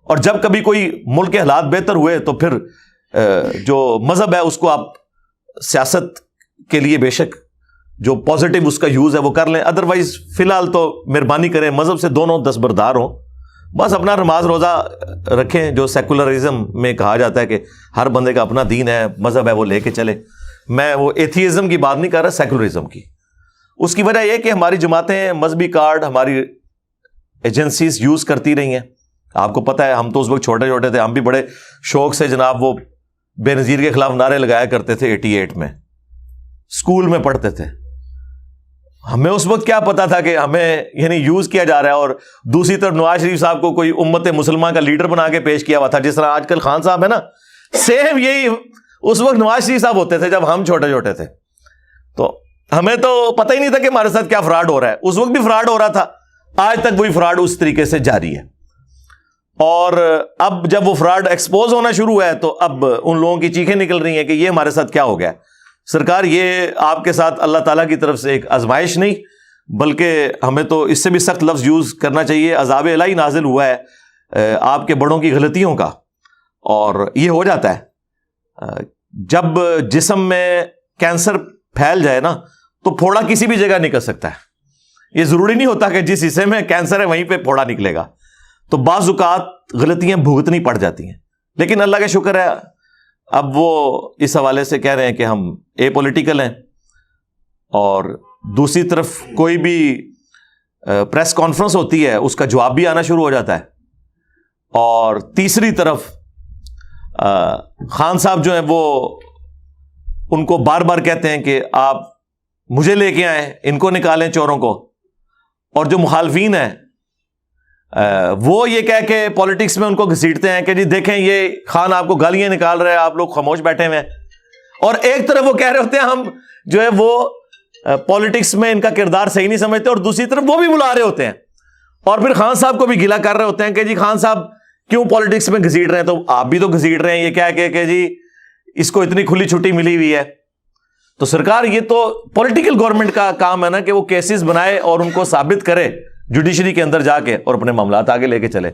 اور جب کبھی کوئی ملک کے حالات بہتر ہوئے تو پھر جو مذہب ہے اس کو آپ سیاست کے لیے بے شک جو پازیٹیو اس کا یوز ہے وہ کر لیں. ادروائز فی الحال تو مہربانی کریں مذہب سے دونوں دستبردار ہوں. بس اپنا نماز روزہ رکھیں، جو سیکولرزم میں کہا جاتا ہے کہ ہر بندے کا اپنا دین ہے، مذہب ہے، وہ لے کے چلے. میں وہ ایتھیزم کی بات نہیں کر رہا، سیکولرزم کی. اس کی وجہ یہ کہ ہماری جماعتیں مذہبی کارڈ ہماری ایجنسیز یوز کرتی رہی ہیں. آپ کو پتہ ہے ہم تو اس وقت چھوٹے چھوٹے تھے، ہم بھی بڑے شوق سے جناب وہ بے نظیر کے خلاف نعرے لگایا کرتے تھے. 88 میں اسکول میں پڑھتے تھے. ہمیں اس وقت کیا پتا تھا کہ ہمیں یعنی یوز کیا جا رہا ہے. اور دوسری طرف نواز شریف صاحب کو کوئی امت مسلمان کا لیڈر بنا کے پیش کیا ہوا تھا، جس طرح آج کل خان صاحب ہے نا، سیم یہی اس وقت نواز شریف صاحب ہوتے تھے جب ہم چھوٹے چھوٹے تھے. تو ہمیں تو پتہ ہی نہیں تھا کہ ہمارے ساتھ کیا فراڈ ہو رہا ہے. اس وقت بھی فراڈ ہو رہا تھا، آج تک وہی فراڈ اس طریقے سے جاری ہے. اور اب جب وہ فراڈ ایکسپوز ہونا شروع ہوا ہے تو اب ان لوگوں کی چیخیں نکل رہی ہیں کہ یہ ہمارے ساتھ کیا ہو گیا. سرکار یہ آپ کے ساتھ اللہ تعالیٰ کی طرف سے ایک آزمائش نہیں، بلکہ ہمیں تو اس سے بھی سخت لفظ یوز کرنا چاہیے. عذاب الہی نازل ہوا ہے آپ کے بڑوں کی غلطیوں کا. اور یہ ہو جاتا ہے جب جسم میں کینسر پھیل جائے نا تو پھوڑا کسی بھی جگہ نکل سکتا ہے. یہ ضروری نہیں ہوتا کہ جس حصے میں کینسر ہے وہیں پہ پھوڑا نکلے گا. تو بعض اوقات غلطیاں بھگتنی پڑ جاتی ہیں. لیکن اللہ کا شکر ہے اب وہ اس حوالے سے کہہ رہے ہیں کہ ہم اے پولیٹیکل ہیں. اور دوسری طرف کوئی بھی پریس کانفرنس ہوتی ہے اس کا جواب بھی آنا شروع ہو جاتا ہے. اور تیسری طرف خان صاحب جو ہیں وہ ان کو بار بار کہتے ہیں کہ آپ مجھے لے کے آئیں، ان کو نکالیں چوروں کو. اور جو مخالفین ہیں وہ یہ کہہ کے پالیٹکس میں ان کو گھسیٹتے ہیں کہ جی دیکھیں یہ خان آپ کو گالیاں نکال رہے ہیں، آپ لوگ خاموش بیٹھے ہوئے ہیں. اور ایک طرف وہ کہہ رہے ہوتے ہیں ہم جو ہے وہ پالیٹکس میں ان کا کردار صحیح نہیں سمجھتے، اور دوسری طرف وہ بھی بلا رہے ہوتے ہیں اور پھر خان صاحب کو بھی گلا کر رہے ہوتے ہیں کہ جی خان صاحب کیوں پالیٹکس میں گھسیٹ رہے ہیں. تو آپ بھی تو گھسیٹ رہے ہیں یہ کہہ کے کہ جی اس کو اتنی کھلی چھٹی ملی ہوئی ہے. تو سرکار یہ تو پولیٹیکل گورنمنٹ کا کام ہے نا کہ وہ کیسز بنائے اور ان کو ثابت کرے جوڈیشری کے اندر جا کے اور اپنے معاملات آگے لے کے چلے.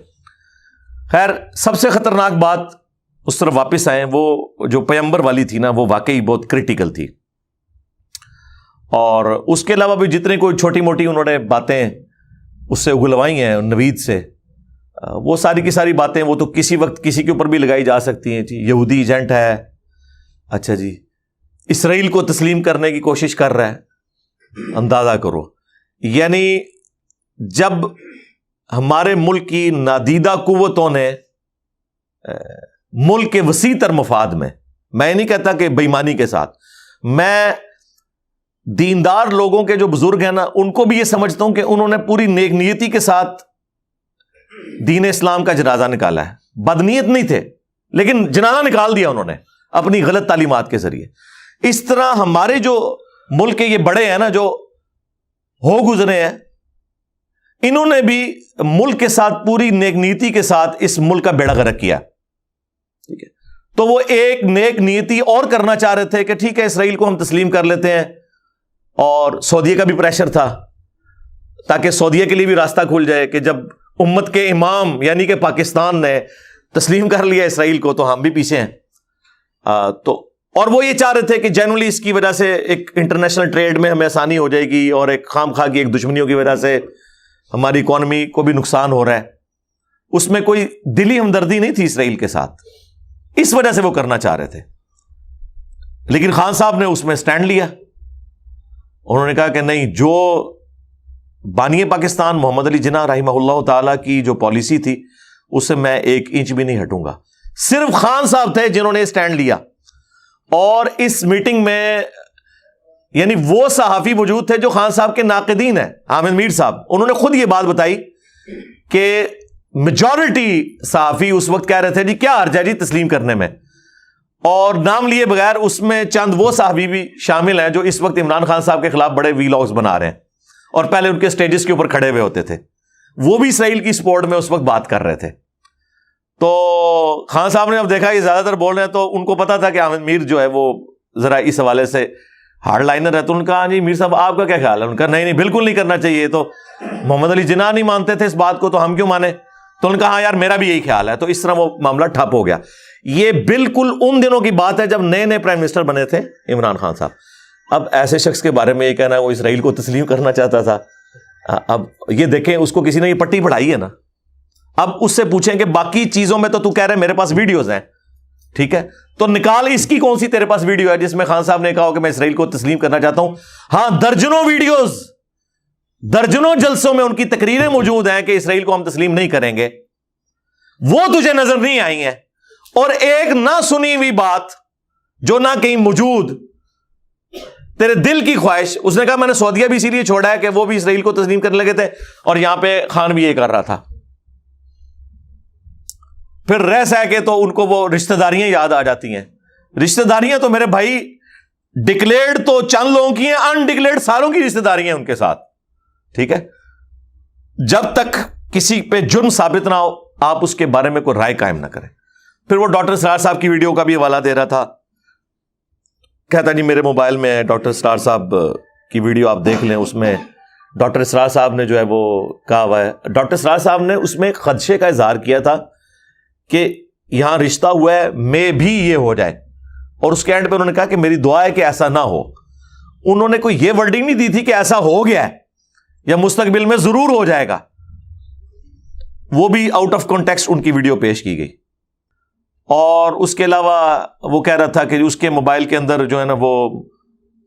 خیر سب سے خطرناک بات اس طرف واپس آئیں، وہ جو پیمبر والی تھی نا وہ واقعی بہت کریٹیکل تھی. اور اس کے علاوہ بھی جتنے کوئی چھوٹی موٹی انہوں نے باتیں اس سے اگلوائی ہیں نوید سے، وہ ساری کی ساری باتیں وہ تو کسی وقت کسی کے اوپر بھی لگائی جا سکتی ہیں. جی یہودی ایجنٹ ہے، اچھا جی اسرائیل کو تسلیم کرنے کی کوشش کر رہا ہے. اندازہ کرو، یعنی جب ہمارے ملک کی نادیدہ قوتوں نے ملک کے وسیع تر مفاد میں نہیں کہتا کہ بے ایمانی کے ساتھ، میں دیندار لوگوں کے جو بزرگ ہیں نا ان کو بھی یہ سمجھتا ہوں کہ انہوں نے پوری نیک نیتی کے ساتھ دین اسلام کا جنازہ نکالا ہے. بدنیت نہیں تھے لیکن جنازہ نکال دیا انہوں نے اپنی غلط تعلیمات کے ذریعے. اس طرح ہمارے جو ملک کے یہ بڑے ہیں نا جو ہو گزرے ہیں، انہوں نے بھی ملک کے ساتھ پوری نیک نیتی کے ساتھ اس ملک کا بیڑا غرق کیا. ٹھیک ہے، تو وہ ایک نیک نیتی اور کرنا چاہ رہے تھے کہ ٹھیک ہے اسرائیل کو ہم تسلیم کر لیتے ہیں. اور سعودیہ کا بھی پریشر تھا تاکہ سعودیہ کے لیے بھی راستہ کھل جائے کہ جب امت کے امام یعنی کہ پاکستان نے تسلیم کر لیا اسرائیل کو تو ہم بھی پیچھے ہیں. اور وہ یہ چاہ رہے تھے کہ جنرلی اس کی وجہ سے ایک انٹرنیشنل ٹریڈ میں ہمیں آسانی ہو جائے گی، اور ایک خام خواہ کی ایک دشمنیوں کی وجہ سے ہماری اکانومی کو بھی نقصان ہو رہا ہے. اس میں کوئی دلی ہمدردی نہیں تھی اسرائیل کے ساتھ، اس وجہ سے وہ کرنا چاہ رہے تھے. لیکن خان صاحب نے اس میں سٹینڈ لیا. انہوں نے کہا کہ نہیں، جو بانی پاکستان محمد علی جناح رحمہ اللہ تعالیٰ کی جو پالیسی تھی اس سے میں 1 انچ بھی نہیں ہٹوں گا. صرف خان صاحب تھے جنہوں نے سٹینڈ لیا. اور اس میٹنگ میں یعنی وہ صحافی موجود تھے جو خان صاحب کے ناقدین ہیں، حامد میر صاحب، انہوں نے خود یہ بات بتائی کہ میجورٹی صحافی اس وقت کہہ رہے تھے جی کیا حرج ہے جی تسلیم کرنے میں، اور نام لیے بغیر اس میں چند وہ صحافی بھی شامل ہیں جو اس وقت عمران خان صاحب کے خلاف بڑے ویلاگز بنا رہے ہیں اور پہلے ان کے سٹیجز کے اوپر کھڑے ہوئے ہوتے تھے، وہ بھی اسرائیل کی سپورٹ میں اس وقت بات کر رہے تھے۔ تو خان صاحب نے اب دیکھا یہ زیادہ تر بول رہے ہیں تو ان کو پتا تھا کہ حامد میر جو ہے وہ ذرا اس حوالے سے ہارڈ لائنر ہے، تو ان کا ہاں جی میر صاحب آپ کا کیا خیال ہے؟ ان کا نہیں بالکل نہیں کرنا چاہیے، تو محمد علی جناح نہیں مانتے تھے اس بات کو تو ہم کیوں مانے؟ تو ان کا ہاں یار میرا بھی یہی خیال ہے، تو اس طرح وہ معاملہ ٹھپ ہو گیا۔ یہ بالکل ان دنوں کی بات ہے جب نئے نئے پرائم منسٹر بنے تھے عمران خان صاحب۔ اب ایسے شخص کے بارے میں یہ کہنا ہے وہ اسرائیل کو تسلیم کرنا چاہتا تھا، اب یہ دیکھیں اس کو کسی نے یہ پٹی پڑھائی ہے نا، اب اس سے پوچھیں کہ باقی چیزوں میں تو کہہ رہے میرے پاس ویڈیوز ہیں، ٹھیک ہے، تو نکال اس کی کون سی تیرے پاس ویڈیو ہے جس میں خان صاحب نے کہا کہ میں اسرائیل کو تسلیم کرنا چاہتا ہوں؟ ہاں درجنوں ویڈیوز، درجنوں جلسوں میں ان کی تقریریں موجود ہیں کہ اسرائیل کو ہم تسلیم نہیں کریں گے، وہ تجھے نظر نہیں آئی ہیں۔ اور ایک نہ سنی ہوئی بات جو نہ کہیں موجود، تیرے دل کی خواہش، اس نے کہا میں نے سعودیہ بھی اسی لیے چھوڑا ہے کہ وہ بھی اسرائیل کو تسلیم کرنے لگے تھے اور یہاں پہ خان بھی یہ کر رہا تھا۔ پھر رہ سہ کے تو ان کو وہ رشتہ داریاں یاد آ جاتی ہیں۔ رشتہ داریاں تو میرے بھائی ڈکلیئرڈ تو چند لوگوں کی ہیں، انڈکلیئرڈ ساروں کی رشتہ داریاں ہیں ان کے ساتھ، ٹھیک ہے۔ جب تک کسی پہ جرم ثابت نہ ہو آپ اس کے بارے میں کوئی رائے قائم نہ کریں۔ پھر وہ ڈاکٹر اسرار صاحب کی ویڈیو کا بھی حوالہ دے رہا تھا، کہتا جی میرے موبائل میں ڈاکٹر اسرار صاحب کی ویڈیو آپ دیکھ لیں، اس میں ڈاکٹر اسرار صاحب نے جو ہے وہ کہا ہوا ہے، ڈاکٹر اسرار صاحب نے اس میں خدشے کا اظہار کیا تھا کہ یہاں رشتہ ہوا ہے میں بھی یہ ہو جائے، اور اس کے اینڈ پہ انہوں نے کہا کہ میری دعا ہے کہ ایسا نہ ہو۔ انہوں نے کوئی یہ ورڈنگ نہیں دی تھی کہ ایسا ہو گیا ہے یا مستقبل میں ضرور ہو جائے گا، وہ بھی آؤٹ آف کانٹیکسٹ ان کی ویڈیو پیش کی گئی۔ اور اس کے علاوہ وہ کہہ رہا تھا کہ اس کے موبائل کے اندر جو ہے نا وہ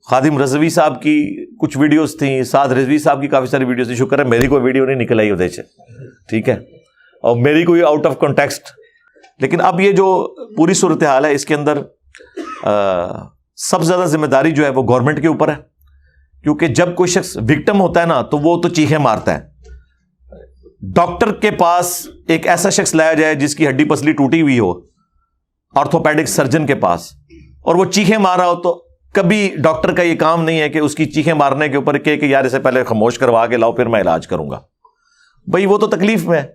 خادم رضوی صاحب کی کچھ ویڈیوز تھیں، سعد رضوی صاحب کی کافی ساری ویڈیوز تھیں، شکر ہے میری کوئی ویڈیو نہیں نکل آئی ادھر سے، ٹھیک ہے، اور میری کوئی آؤٹ آف کانٹیکسٹ۔ لیکن اب یہ جو پوری صورتحال ہے اس کے اندر سب سے زیادہ ذمہ داری جو ہے وہ گورنمنٹ کے اوپر ہے، کیونکہ جب کوئی شخص وکٹم ہوتا ہے نا تو وہ تو چیخیں مارتا ہے۔ ڈاکٹر کے پاس ایک ایسا شخص لایا جائے جس کی ہڈی پسلی ٹوٹی ہوئی ہو، آرتھوپیڈک سرجن کے پاس، اور وہ چیخیں مار رہا ہو، تو کبھی ڈاکٹر کا یہ کام نہیں ہے کہ اس کی چیخیں مارنے کے اوپر کہ یار اسے پہلے خاموش کروا کے لاؤ پھر میں علاج کروں گا، بھئی وہ تو تکلیف میں ہے۔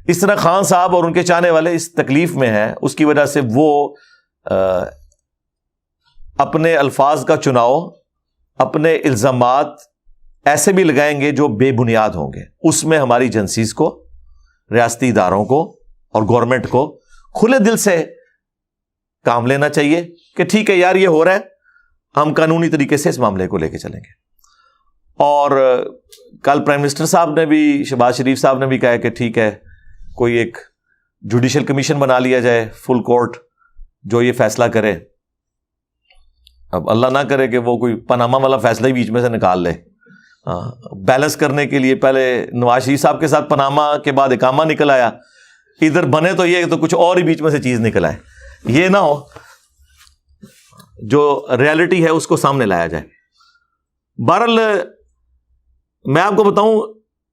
اس طرح خان صاحب اور ان کے چاہنے والے اس تکلیف میں ہیں، اس کی وجہ سے وہ اپنے الفاظ کا چناؤ، اپنے الزامات ایسے بھی لگائیں گے جو بے بنیاد ہوں گے۔ اس میں ہماری ایجنسیز کو، ریاستی اداروں کو اور گورنمنٹ کو کھلے دل سے کام لینا چاہیے کہ ٹھیک ہے یار یہ ہو رہا ہے، ہم قانونی طریقے سے اس معاملے کو لے کے چلیں گے۔ اور کل پرائم منسٹر صاحب نے بھی، شہباز شریف صاحب نے بھی کہا کہ ٹھیک ہے کوئی ایک جوڈیشل کمیشن بنا لیا جائے، فل کورٹ، جو یہ فیصلہ کرے۔ اب اللہ نہ کرے کہ وہ کوئی پاناما والا فیصلہ ہی بیچ میں سے نکال لے۔ بیلنس کرنے کے لیے پہلے نواز شریف صاحب کے ساتھ پاناما کے بعد اقامہ نکل آیا، ادھر بنے تو یہ تو کچھ اور ہی بیچ میں سے چیز نکل آئے، یہ نہ ہو، جو ریالٹی ہے اس کو سامنے لایا جائے۔ بہرحال میں آپ کو بتاؤں،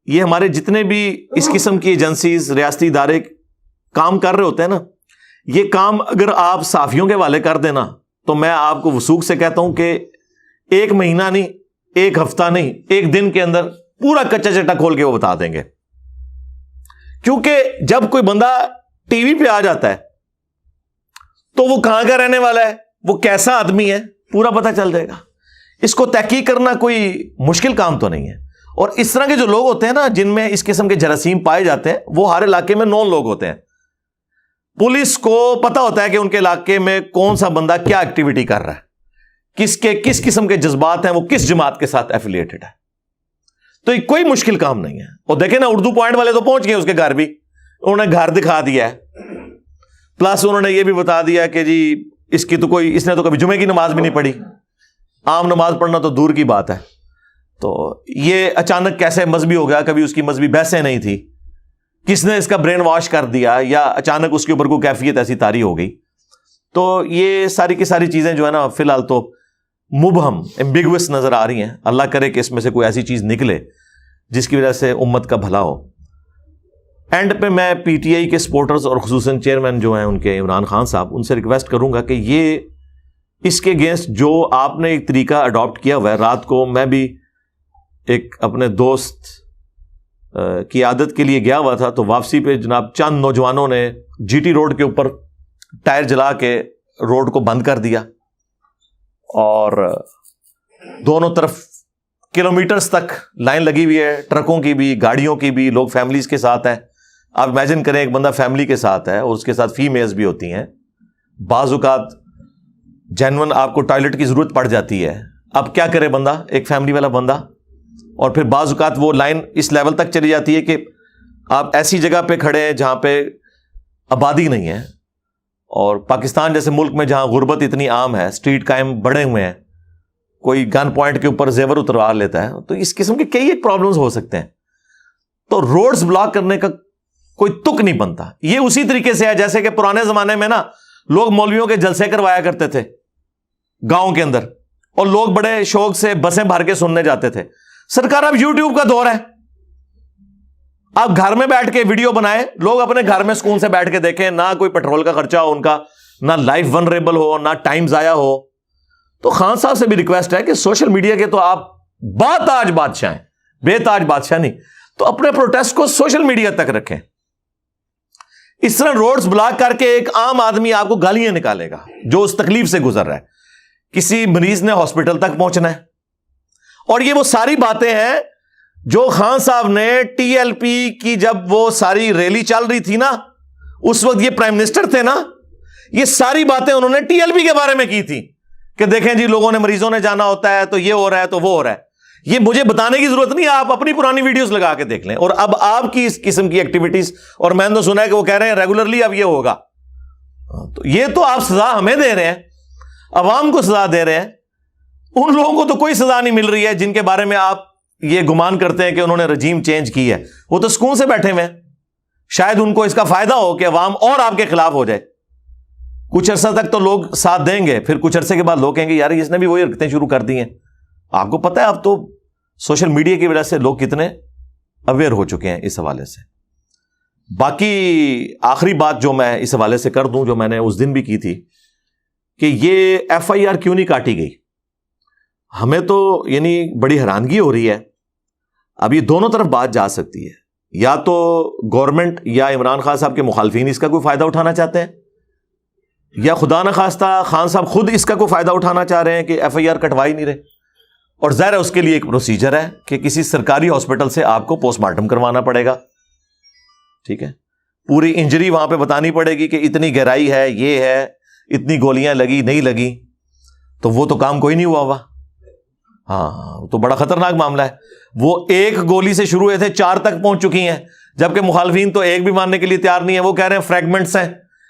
یہ ہمارے جتنے بھی اس قسم کی ایجنسیز، ریاستی ادارے کام کر رہے ہوتے ہیں نا، یہ کام اگر آپ صحافیوں کے حوالے کر دینا تو میں آپ کو وثوق سے کہتا ہوں کہ ایک مہینہ نہیں، ایک ہفتہ نہیں، ایک دن کے اندر پورا کچا چٹا کھول کے وہ بتا دیں گے۔ کیونکہ جب کوئی بندہ ٹی وی پہ آ جاتا ہے تو وہ کہاں کا رہنے والا ہے، وہ کیسا آدمی ہے، پورا پتہ چل جائے گا۔ اس کو تحقیق کرنا کوئی مشکل کام تو نہیں ہے۔ اور اس طرح کے جو لوگ ہوتے ہیں نا جن میں اس قسم کے جراثیم پائے جاتے ہیں، وہ ہر علاقے میں نون لوگ ہوتے ہیں۔ پولیس کو پتا ہوتا ہے کہ ان کے علاقے میں کون سا بندہ کیا ایکٹیویٹی کر رہا ہے، کس قسم کے جذبات ہیں، وہ کس جماعت کے ساتھ ایفیلیٹڈ ہے۔ تو یہ کوئی مشکل کام نہیں ہے۔ اور دیکھیں نا اردو پوائنٹ والے تو پہنچ گئے اس کے گھر بھی، انہوں نے گھر دکھا دیا ہے، پلس انہوں نے یہ بھی بتا دیا کہ جی اس نے تو کبھی جمعے کی نماز بھی نہیں پڑھی، عام نماز پڑھنا تو دور کی بات ہے۔ تو یہ اچانک کیسے مذہبی ہو گیا، کبھی اس کی مذہبی بحثیں نہیں تھی، کس نے اس کا برین واش کر دیا، یا اچانک اس کے اوپر کوئی کیفیت ایسی طاری ہو گئی۔ تو یہ ساری کی ساری چیزیں جو ہے نا فی الحال تو مبہم ایمبیگوس نظر آ رہی ہیں. اللہ کرے کہ اس میں سے کوئی ایسی چیز نکلے جس کی وجہ سے امت کا بھلا ہو. اینڈ پہ میں پی ٹی آئی کے سپورٹرز اور خصوصاً چیئرمین جو ہیں ان کے عمران خان صاحب, ان سے ریکویسٹ کروں گا کہ یہ اس کے اگینسٹ جو آپ نے ایک طریقہ اڈاپٹ کیا ہوا ہے. رات کو میں بھی ایک اپنے دوست کی عادت کے لیے گیا ہوا تھا, تو واپسی پہ جناب چند نوجوانوں نے جی ٹی روڈ کے اوپر ٹائر جلا کے روڈ کو بند کر دیا اور دونوں طرف کلومیٹرز تک لائن لگی ہوئی ہے, ٹرکوں کی بھی گاڑیوں کی بھی. لوگ فیملیز کے ساتھ ہیں. آپ امیجن کریں ایک بندہ فیملی کے ساتھ ہے اور اس کے ساتھ فیمیلز بھی ہوتی ہیں. بعض اوقات جینون آپ کو ٹوائلٹ کی ضرورت پڑ جاتی ہے. اب کیا کرے بندہ, ایک فیملی والا بندہ. اور پھر بعض اوقات وہ لائن اس لیول تک چلی جاتی ہے کہ آپ ایسی جگہ پہ کھڑے ہیں جہاں پہ آبادی نہیں ہے, اور پاکستان جیسے ملک میں جہاں غربت اتنی عام ہے, اسٹریٹ کرائم بڑے ہوئے ہیں, کوئی گن پوائنٹ کے اوپر زیور اتروا لیتا ہے, تو اس قسم کے کئی ایک پرابلمز ہو سکتے ہیں. تو روڈز بلاک کرنے کا کوئی تک نہیں بنتا. یہ اسی طریقے سے ہے جیسے کہ پرانے زمانے میں نا لوگ مولویوں کے جلسے کروایا کرتے تھے گاؤں کے اندر, اور لوگ بڑے شوق سے بسیں بھر کے سننے جاتے تھے. سرکار اب یوٹیوب کا دور ہے, آپ گھر میں بیٹھ کے ویڈیو بنائیں, لوگ اپنے گھر میں سکون سے بیٹھ کے دیکھیں, نہ کوئی پیٹرول کا خرچہ ہو ان کا, نہ لائف ونریبل ہو, نہ ٹائم ضائع ہو. تو خان صاحب سے بھی ریکویسٹ ہے کہ سوشل میڈیا کے تو آپ باتاج بادشاہ ہیں, بے تاج بادشاہ نہیں, تو اپنے پروٹیسٹ کو سوشل میڈیا تک رکھیں. اس طرح روڈز بلاک کر کے ایک عام آدمی آپ کو گالیاں نکالے گا جو اس تکلیف سے گزر رہا ہے. کسی مریض نے ہاسپٹل تک پہنچنا ہے, اور یہ وہ ساری باتیں ہیں جو خان صاحب نے ٹی ایل پی کی جب وہ ساری ریلی چل رہی تھی نا, اس وقت یہ پرائم منسٹر تھے نا, یہ ساری باتیں انہوں نے ٹی ایل پی کے بارے میں کی تھی کہ دیکھیں جی لوگوں نے, مریضوں نے جانا ہوتا ہے تو یہ ہو رہا ہے تو وہ ہو رہا ہے. یہ مجھے بتانے کی ضرورت نہیں, آپ اپنی پرانی ویڈیوز لگا کے دیکھ لیں. اور اب آپ کی اس قسم کی ایکٹیویٹیز, اور میں نے تو سنا ہے کہ وہ کہہ رہے ہیں ریگولرلی اب یہ ہوگا, تو یہ تو آپ سزا ہمیں دے رہے ہیں, عوام کو سزا دے رہے ہیں. ان لوگوں کو تو کوئی سزا نہیں مل رہی ہے جن کے بارے میں آپ یہ گمان کرتے ہیں کہ انہوں نے رجیم چینج کی ہے. وہ تو سکون سے بیٹھے ہوئے ہیں. شاید ان کو اس کا فائدہ ہو کہ عوام اور آپ کے خلاف ہو جائے. کچھ عرصہ تک تو لوگ ساتھ دیں گے, پھر کچھ عرصے کے بعد لوگ کہیں گے یار اس نے بھی وہی حرکتیں شروع کر دی ہیں. آپ کو پتہ ہے اب تو سوشل میڈیا کی وجہ سے لوگ کتنے اویئر ہو چکے ہیں اس حوالے سے. باقی آخری بات جو میں اس حوالے سے کر دوں, جو میں نے اس دن بھی کی تھی, کہ یہ ایف آئی آر کیوں نہیں کاٹی گئی. ہمیں تو یعنی بڑی حیرانگی ہو رہی ہے. اب یہ دونوں طرف بات جا سکتی ہے, یا تو گورنمنٹ یا عمران خان صاحب کے مخالفین اس کا کوئی فائدہ اٹھانا چاہتے ہیں, یا خدا نخواستہ خان صاحب خود اس کا کوئی فائدہ اٹھانا چاہ رہے ہیں کہ ایف آئی آر کٹوا ہی نہیں رہے. اور ظاہر ہے اس کے لیے ایک پروسیجر ہے کہ کسی سرکاری ہاسپٹل سے آپ کو پوسٹ مارٹم کروانا پڑے گا. ٹھیک ہے, پوری انجری وہاں پہ بتانی پڑے گی کہ اتنی گہرائی ہے, یہ ہے, اتنی گولیاں لگی نہیں لگی. تو وہ تو کام کوئی نہیں ہوا ہوا. ہاں تو بڑا خطرناک معاملہ ہے. وہ ایک گولی سے شروع ہوئے تھے, 4 تک پہنچ چکی ہیں, جبکہ مخالفین تو ایک بھی ماننے کے لیے تیار نہیں ہے. وہ کہہ رہے ہیں فریگمنٹس ہیں,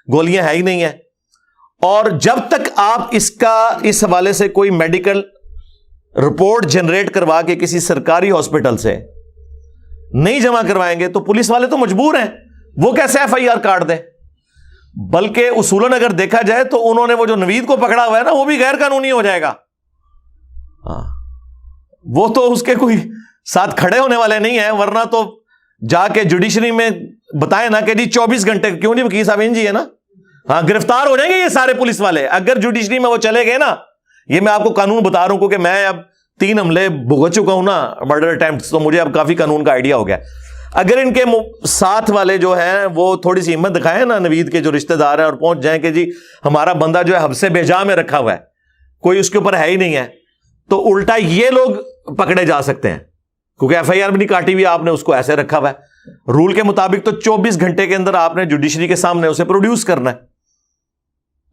گولیاں ہے ہی نہیں ہیں. اور جب تک آپ اس حوالے سے کوئی میڈیکل رپورٹ جنریٹ کروا کے کسی سرکاری ہاسپٹل سے نہیں جمع کروائیں گے تو پولیس والے تو مجبور ہیں, وہ کیسے ایف آئی آر کاٹ دیں. بلکہ اصولاً اگر دیکھا جائے تو انہوں نے وہ جو نوید کو پکڑا ہوا ہے نا, وہ بھی غیر قانونی ہو جائے گا. ہاں وہ تو اس کے کوئی ساتھ کھڑے ہونے والے نہیں ہیں, ورنہ تو جا کے جوڈیشری میں بتائیں نا کہ جی 24 گھنٹے, کیوں نہیں وکیل صاحب جی ہے نا, ہاں گرفتار ہو جائیں گے یہ سارے پولیس والے اگر جوڈیشری میں وہ چلے گئے نا. یہ میں آپ کو قانون بتا رہا ہوں کیونکہ میں اب 3 حملے بھگت چکا ہوں نا, مرڈر اٹیمپٹس, تو مجھے اب کافی قانون کا آئیڈیا ہو گیا. اگر ان کے ساتھ والے جو ہیں وہ تھوڑی سی ہمت دکھائیں نا, نوید کے جو رشتہ دار ہیں, اور پہنچ جائیں کہ جی ہمارا بندہ جو ہے حبس بیجا میں رکھا ہوا ہے, کوئی اس کے اوپر ہے ہی نہیں ہے, تو الٹا یہ لوگ پکڑے جا سکتے ہیں. کیونکہ ایف آئی آر بھی نہیں کاٹی ہوئی, آپ نے اس کو ایسے رکھا ہوا ہے. رول کے مطابق تو 24 گھنٹے کے اندر آپ نے جوڈیشری کے سامنے اسے پروڈیوس کرنا ہے.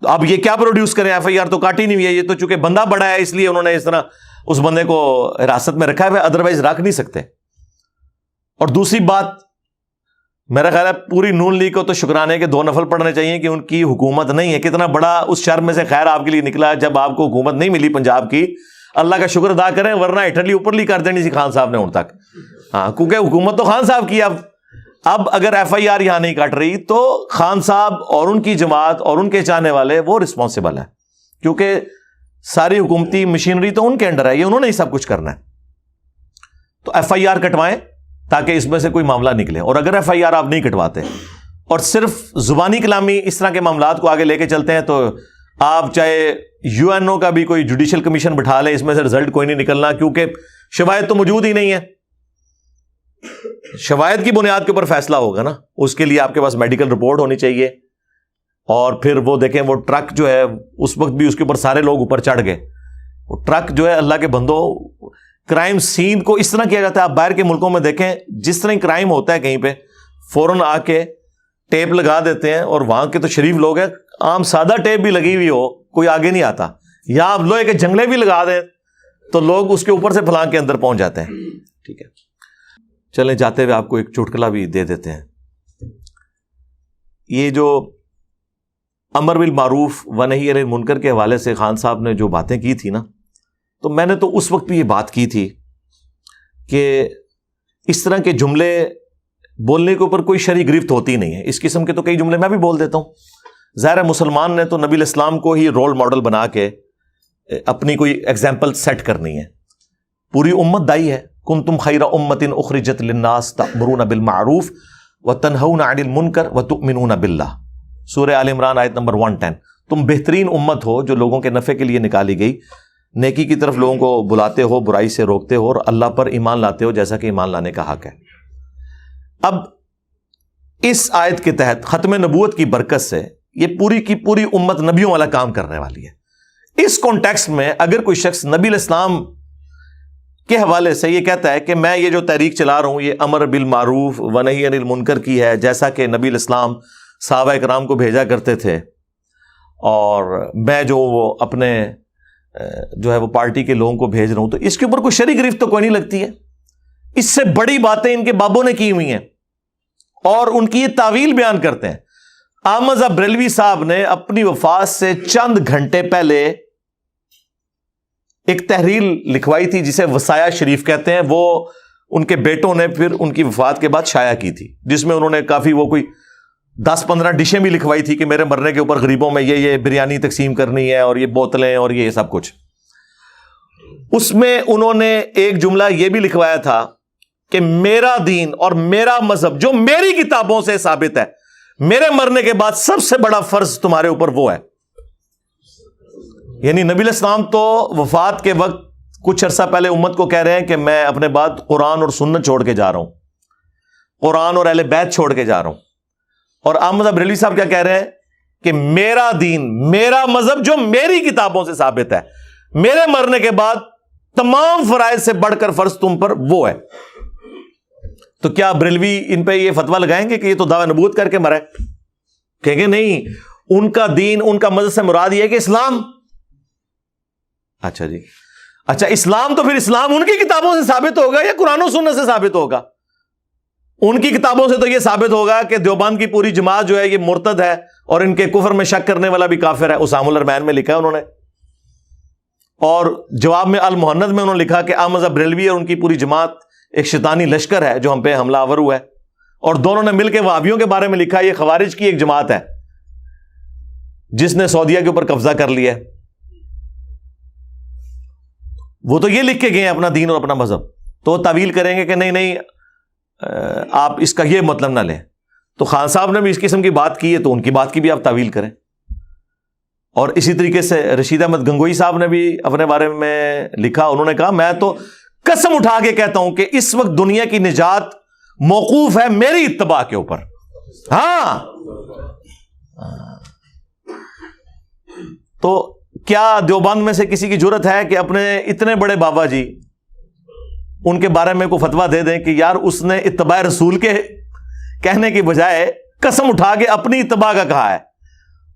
تو اب یہ کیا پروڈیوس کریں, ایف آئی آر تو کاٹی نہیں ہوئی ہے. یہ تو چونکہ بندہ بڑا ہے اس لیے انہوں نے اس طرح اس بندے کو حراست میں رکھا ہے, ادروائز رکھ نہیں سکتے. اور دوسری بات, میرا خیال ہے پوری نون لیگ کو تو شکرانے کے 2 نفل پڑھنے چاہیے کہ ان کی حکومت نہیں ہے. کتنا بڑا اس شر میں سے خیر آپ کے لیے نکلا جب آپ کو حکومت نہیں ملی پنجاب کی. اللہ کا شکر ادا کریں, ورنہ اٹلی اوپرلی کر دینی سی خان صاحب نے ان تک. ہاں کیونکہ حکومت تو خان صاحب کی, اب اب اگر ایف آئی آر یہاں نہیں کٹ رہی تو خان صاحب اور ان کی جماعت اور ان کے چاہنے والے وہ رسپانسبل ہیں، کیونکہ ساری حکومتی مشینری تو ان کے انڈر ہے، یہ انہوں نے ہی سب کچھ کرنا ہے. تو ایف آئی آر کٹوائیں تاکہ اس میں سے کوئی معاملہ نکلے. اور اگر ایف آئی آر آپ نہیں کٹواتے اور صرف زبانی کلامی اس طرح کے معاملات کو آگے لے کے چلتے ہیں تو آپ چاہے یو این او کا بھی کوئی جوڈیشل کمیشن بٹھا لیں، اس میں سے رزلٹ کوئی نہیں نکلنا، کیونکہ شواہد تو موجود ہی نہیں ہے. شواہد کی بنیاد کے اوپر فیصلہ ہوگا نا، اس کے لیے آپ کے پاس میڈیکل رپورٹ ہونی چاہیے. اور پھر وہ دیکھیں وہ ٹرک جو ہے اس وقت بھی اس کے اوپر سارے لوگ اوپر چڑھ گئے. وہ ٹرک جو ہے اللہ کے بندو، کرائم سین کو اس طرح کیا جاتا ہے. آپ باہر کے ملکوں میں دیکھیں جس طرح کرائم ہوتا ہے کہیں پہ فوراً آ کے ٹیپ لگا دیتے ہیں، اور وہاں کے تو شریف لوگ ہیں، عام سادہ ٹیپ بھی لگی ہوئی ہو کوئی آگے نہیں آتا، یا آپ لوہے کے جنگلے بھی لگا دیں تو لوگ اس کے اوپر سے پھلانگ کے اندر پہنچ جاتے ہیں. ٹھیک ہے، چلیں جاتے ہوئے آپ کو ایک چٹکلا بھی دے دیتے ہیں. یہ جو امر بالمعروف و نہی عن المنکر کے حوالے سے خان صاحب نے جو باتیں کی تھی نا، تو میں نے تو اس وقت بھی یہ بات کی تھی کہ اس طرح کے جملے بولنے کے اوپر کوئی شرعی گرفت ہوتی نہیں ہے. اس قسم کے تو کئی جملے میں بھی بول دیتا ہوں. ظاہر ہے مسلمان نے تو نبی الاسلام کو ہی رول ماڈل بنا کے اپنی کوئی ایگزامپل سیٹ کرنی ہے. پوری امت دائی ہے. کنتم خیر امت اخرجت للناس تأمرون بالمعروف وتنہون عن المنکر وتؤمنون باللہ. سورہ آل عمران آیت نمبر 110. تم بہترین امت ہو جو لوگوں کے نفع کے لیے نکالی گئی، نیکی کی طرف لوگوں کو بلاتے ہو، برائی سے روکتے ہو، اور اللہ پر ایمان لاتے ہو جیسا کہ ایمان لانے کا حق ہے. اب اس آیت کے تحت ختم نبوت کی برکت سے یہ پوری کی پوری امت نبیوں والا کام کرنے والی ہے. اس کانٹیکسٹ میں اگر کوئی شخص نبی الاسلام کے حوالے سے یہ کہتا ہے کہ میں یہ جو تحریک چلا رہا ہوں یہ امر بالمعروف و نہی عن المنکر کی ہے، جیسا کہ نبی الاسلام صحابہ کرام کو بھیجا کرتے تھے، اور میں جو وہ اپنے جو ہے وہ پارٹی کے لوگوں کو بھیج رہا ہوں، تو اس کے اوپر کوئی شرعی گرفت تو کوئی نہیں لگتی ہے. اس سے بڑی باتیں ان کے بابوں نے کی ہوئی ہیں اور ان کی یہ تعویل بیان کرتے ہیں. احمد رضا بریلوی صاحب نے اپنی وفات سے چند گھنٹے پہلے ایک تحریر لکھوائی تھی جسے وصایا شریف کہتے ہیں. وہ ان کے بیٹوں نے پھر ان کی وفات کے بعد شائع کی تھی، جس میں انہوں نے کافی وہ کوئی 10-15 ڈشیں بھی لکھوائی تھی کہ میرے مرنے کے اوپر غریبوں میں یہ بریانی تقسیم کرنی ہے، اور یہ بوتلیں اور یہ سب کچھ. اس میں انہوں نے ایک جملہ یہ بھی لکھوایا تھا کہ میرا دین اور میرا مذہب جو میری کتابوں سے ثابت ہے، میرے مرنے کے بعد سب سے بڑا فرض تمہارے اوپر وہ ہے. یعنی نبی الاسلام تو وفات کے وقت کچھ عرصہ پہلے امت کو کہہ رہے ہیں کہ میں اپنے بعد قرآن اور سنت چھوڑ کے جا رہا ہوں، قرآن اور اہل بیت چھوڑ کے جا رہا ہوں. اور احمد بریلوی صاحب کیا کہہ رہے ہیں کہ میرا دین، میرا مذہب جو میری کتابوں سے ثابت ہے، میرے مرنے کے بعد تمام فرائض سے بڑھ کر فرض تم پر وہ ہے. تو کیا بریلوی ان پہ یہ فتویٰ لگائیں گے کہ یہ تو دعوی نبوت کر کے مرے؟ کہیں گے نہیں، ان کا دین، ان کا مذہب سے مراد یہ ہے کہ اسلام. اچھا جی، اچھا اسلام تو پھر اسلام ان کی کتابوں سے ثابت ہوگا یا قرآن و سنت سے ثابت ہوگا؟ ان کی کتابوں سے تو یہ ثابت ہوگا کہ دیوبند کی پوری جماعت جو ہے یہ مرتد ہے اور ان کے کفر میں شک کرنے والا بھی کافر ہے. اسام الرحمن میں لکھا ہے انہوں نے. اور جواب میں المحند میں انہوں نے لکھا کہ احمد بریلوی اور ان کی پوری جماعت ایک شیطانی لشکر ہے جو ہم پہ حملہ آور ہوا ہے. اور دونوں نے مل کے وہابیوں کے بارے میں لکھا یہ خوارج کی ایک جماعت ہے جس نے سعودیہ کے اوپر قبضہ کر لیا ہے. وہ تو یہ لکھ کے گئے ہیں اپنا دین اور اپنا مذہب، تو وہ تعویل کریں گے کہ نہیں آپ اس کا یہ مطلب نہ لیں. تو خان صاحب نے بھی اس قسم کی بات کی ہے تو ان کی بات کی بھی آپ تعویل کریں. اور اسی طریقے سے رشید احمد گنگوئی صاحب نے بھی اپنے بارے میں لکھا. انہوں نے کہا میں تو قسم اٹھا کے کہتا ہوں کہ اس وقت دنیا کی نجات موقوف ہے میری اتباع کے اوپر. ہاں، تو کیا دیوبند میں سے کسی کی جرت ہے کہ اپنے اتنے بڑے بابا جی ان کے بارے میں کوئی فتویٰ دے دیں کہ یار اس نے اتباع رسول کے کہنے کی بجائے قسم اٹھا کے اپنی اتباع کا کہا ہے؟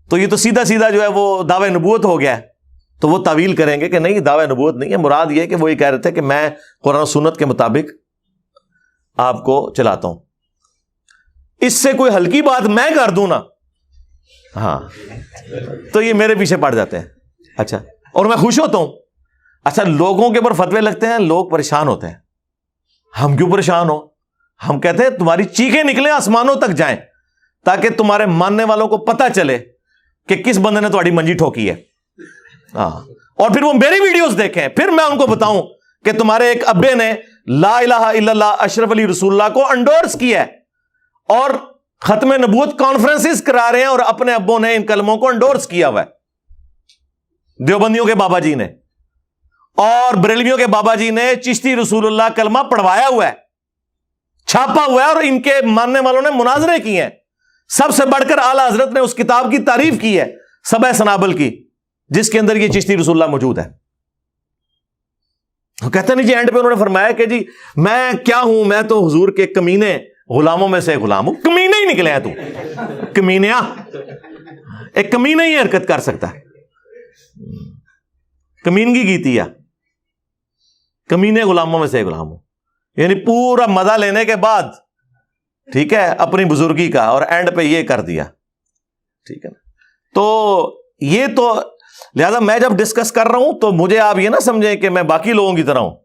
تو یہ تو سیدھا سیدھا جو ہے وہ دعوی نبوت ہو گیا ہے. تو وہ تعویل کریں گے کہ نہیں دعوی نبوت نہیں ہے، مراد یہ کہ وہ یہ کہہ رہے تھے کہ میں قرآن و سنت کے مطابق آپ کو چلاتا ہوں. اس سے کوئی ہلکی بات میں کر دوں نا، ہاں تو یہ میرے پیچھے پڑ جاتے ہیں. اچھا، اور میں خوش ہوتا ہوں. اچھا، لوگوں کے اوپر فتوے لگتے ہیں، لوگ پریشان ہوتے ہیں. ہم کیوں پریشان ہو؟
ہم کہتے ہیں تمہاری چیخیں نکلیں آسمانوں تک جائیں تاکہ تمہارے ماننے والوں کو پتا چلے کہ کس بندے نے تمہاری منجی ٹھوکی ہے. ہاں, اور پھر وہ میری ویڈیوز دیکھیں, پھر میں ان کو بتاؤں کہ تمہارے ایک ابے نے لا الہ الا اللہ اشرف علی رسول اللہ کو انڈورس کیا ہے اور ختم نبوت کانفرنسز کرا رہے ہیں اور اپنے ابوں نے ان کلموں کو انڈورس کیا ہوا ہے. دیوبندیوں کے بابا جی نے اور بریلویوں کے بابا جی نے چشتی رسول اللہ کلمہ پڑھوایا ہوا ہے, چھاپا ہوا ہے, اور ان کے ماننے والوں نے مناظرے کیے ہیں. سب سے بڑھ کر اعلیٰ حضرت نے اس کتاب کی تعریف کی ہے, سبع سنابل کی, جس کے اندر یہ چشتی رسول اللہ موجود ہے. کہتے نہیں جی اینڈ پہ انہوں نے فرمایا کہ جی میں کیا ہوں, میں تو حضور کے کمینے غلاموں میں سے غلام ہوں. کمینے ہی نکلے ہیں تو, کمینیا, ایک کمینے ہی حرکت کر سکتا ہے, کمینگی کیتی ہے, کمینے غلاموں میں سے غلام ہوں. یعنی پورا مزہ لینے کے بعد ٹھیک ہے اپنی بزرگی کا, اور اینڈ پہ یہ کر دیا. ٹھیک ہے نا, تو یہ تو لہذا میں جب ڈسکس کر رہا ہوں تو مجھے آپ یہ نہ سمجھیں کہ میں باقی لوگوں کی طرح ہوں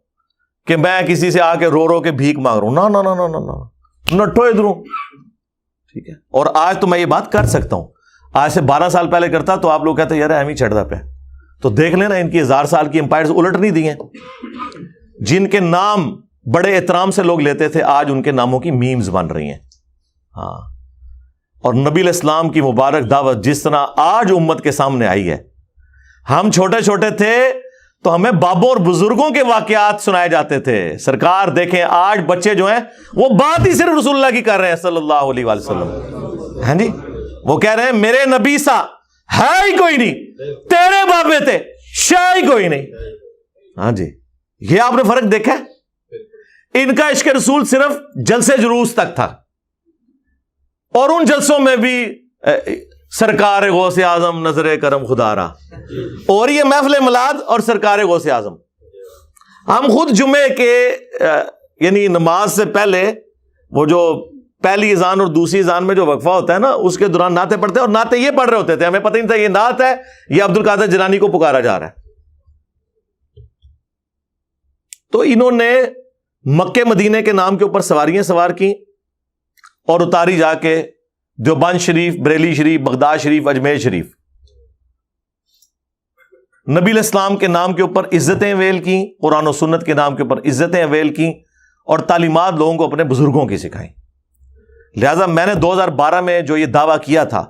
کہ میں کسی سے آ کے رو کے بھیک مانگ رہا ہوں. نا نا نا نا نا نٹو ادھروں. ٹھیک ہے, اور آج تو میں یہ بات کر سکتا ہوں. آج سے 12 سال پہلے کرتا تو آپ لوگ کہتے یار ایم ہی چڑھ دا پہ. تو دیکھ لینا ان کی 1000 سال کی امپائرز الٹ نہیں دی ہیں. جن کے نام بڑے احترام سے لوگ لیتے تھے آج ان کے ناموں کی میمز بن رہی ہیں. ہاں, اور نبی علیہ السلام کی مبارک دعوت جس طرح آج امت کے سامنے آئی ہے. ہم چھوٹے چھوٹے تھے تو ہمیں بابوں اور بزرگوں کے واقعات سنائے جاتے تھے. سرکار دیکھیں آج بچے جو ہیں وہ بات ہی صرف رسول اللہ کی کر رہے ہیں صلی اللہ علیہ وآلہ وسلم. ہاں جی, وہ کہہ رہے ہیں میرے نبی سا ہے ہی کوئی نہیں, تیرے بابے تھے شاہ ہی کوئی نہیں. ہاں جی, یہ آپ نے فرق دیکھا ہے. ان کا عشق رسول صرف جلسے جلوس تک تھا, اور ان جلسوں میں بھی سرکار غوث اعظم نظر کرم خدا را, اور یہ محفل میلاد اور سرکار غوث اعظم. ہم خود جمعے کے یعنی نماز سے پہلے وہ جو پہلی اذان اور دوسری اذان میں جو وقفہ ہوتا ہے نا, اس کے دوران نعتیں پڑھتے ہیں, اور نعتیں یہ پڑھ رہے ہوتے تھے, ہمیں پتہ نہیں تھا یہ نعت ہے یہ عبد القادر جیلانی کو پکارا جا رہا ہے. تو انہوں نے مکے مدینے کے نام کے اوپر سواریاں سوار کی اور اتاری جا کے دیوبند شریف, بریلی شریف, بغداد شریف, اجمیر شریف. نبی علیہ السلام کے نام کے اوپر عزتیں اویل کی, قرآن و سنت کے نام کے اوپر عزتیں اویل کی, اور تعلیمات لوگوں کو اپنے بزرگوں کی سکھائیں. لہذا میں نے 2012 میں جو یہ دعویٰ کیا تھا,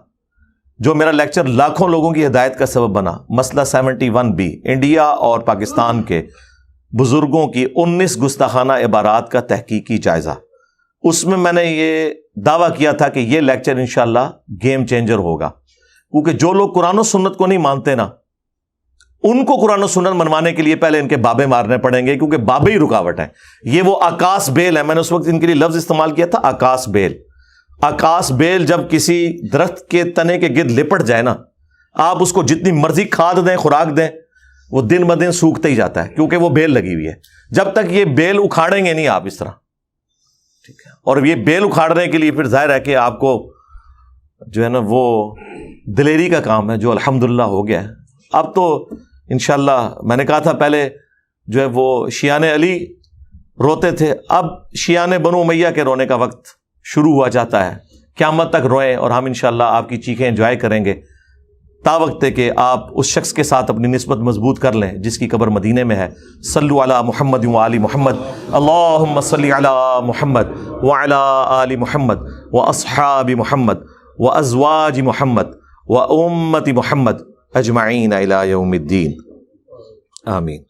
جو میرا لیکچر لاکھوں لوگوں کی ہدایت کا سبب بنا, مسئلہ 71B, انڈیا اور پاکستان کے بزرگوں کی 19 گستاخانہ عبارات کا تحقیقی جائزہ, اس میں میں نے یہ دعویٰ کیا تھا کہ یہ لیکچر انشاءاللہ گیم چینجر ہوگا. کیونکہ جو لوگ قرآن و سنت کو نہیں مانتے نا, ان کو قرآن و سنت منوانے کے لیے پہلے ان کے بابے مارنے پڑیں گے, کیونکہ بابے ہی رکاوٹ ہیں. یہ وہ آکاس بیل ہے, میں نے اس وقت ان کے لیے لفظ استعمال کیا تھا آکاس بیل. آکاس بیل جب کسی درخت کے تنے کے گرد لپٹ جائے نا, آپ اس کو جتنی مرضی کھاد دیں, خوراک دیں, وہ دن بدن سوکھتا ہی جاتا ہے, کیونکہ وہ بیل لگی ہوئی ہے. جب تک یہ بیل اکھاڑیں گے نہیں آپ اس طرح, ٹھیک ہے, اور یہ بیل اکھاڑنے کے لیے پھر ظاہر ہے کہ آپ کو جو ہے نا وہ دلیری کا کام ہے, جو الحمدللہ ہو گیا ہے. اب تو انشاءاللہ میں نے کہا تھا پہلے جو ہے وہ شیعان علی روتے تھے, اب شیعان بنو امیہ کے رونے کا وقت شروع ہوا جاتا ہے. قیامت تک روئیں, اور ہم انشاءاللہ آپ کی چیخیں انجوائے کریں گے تا وقت کہ آپ اس شخص کے ساتھ اپنی نسبت مضبوط کر لیں جس کی قبر مدینے میں ہے. صلو علی محمد و آل محمد, اللہم صلی علی محمد وعلی آل محمد واصحاب محمد وازواج محمد وامت محمد اجمعین الی یوم الدین. آمین.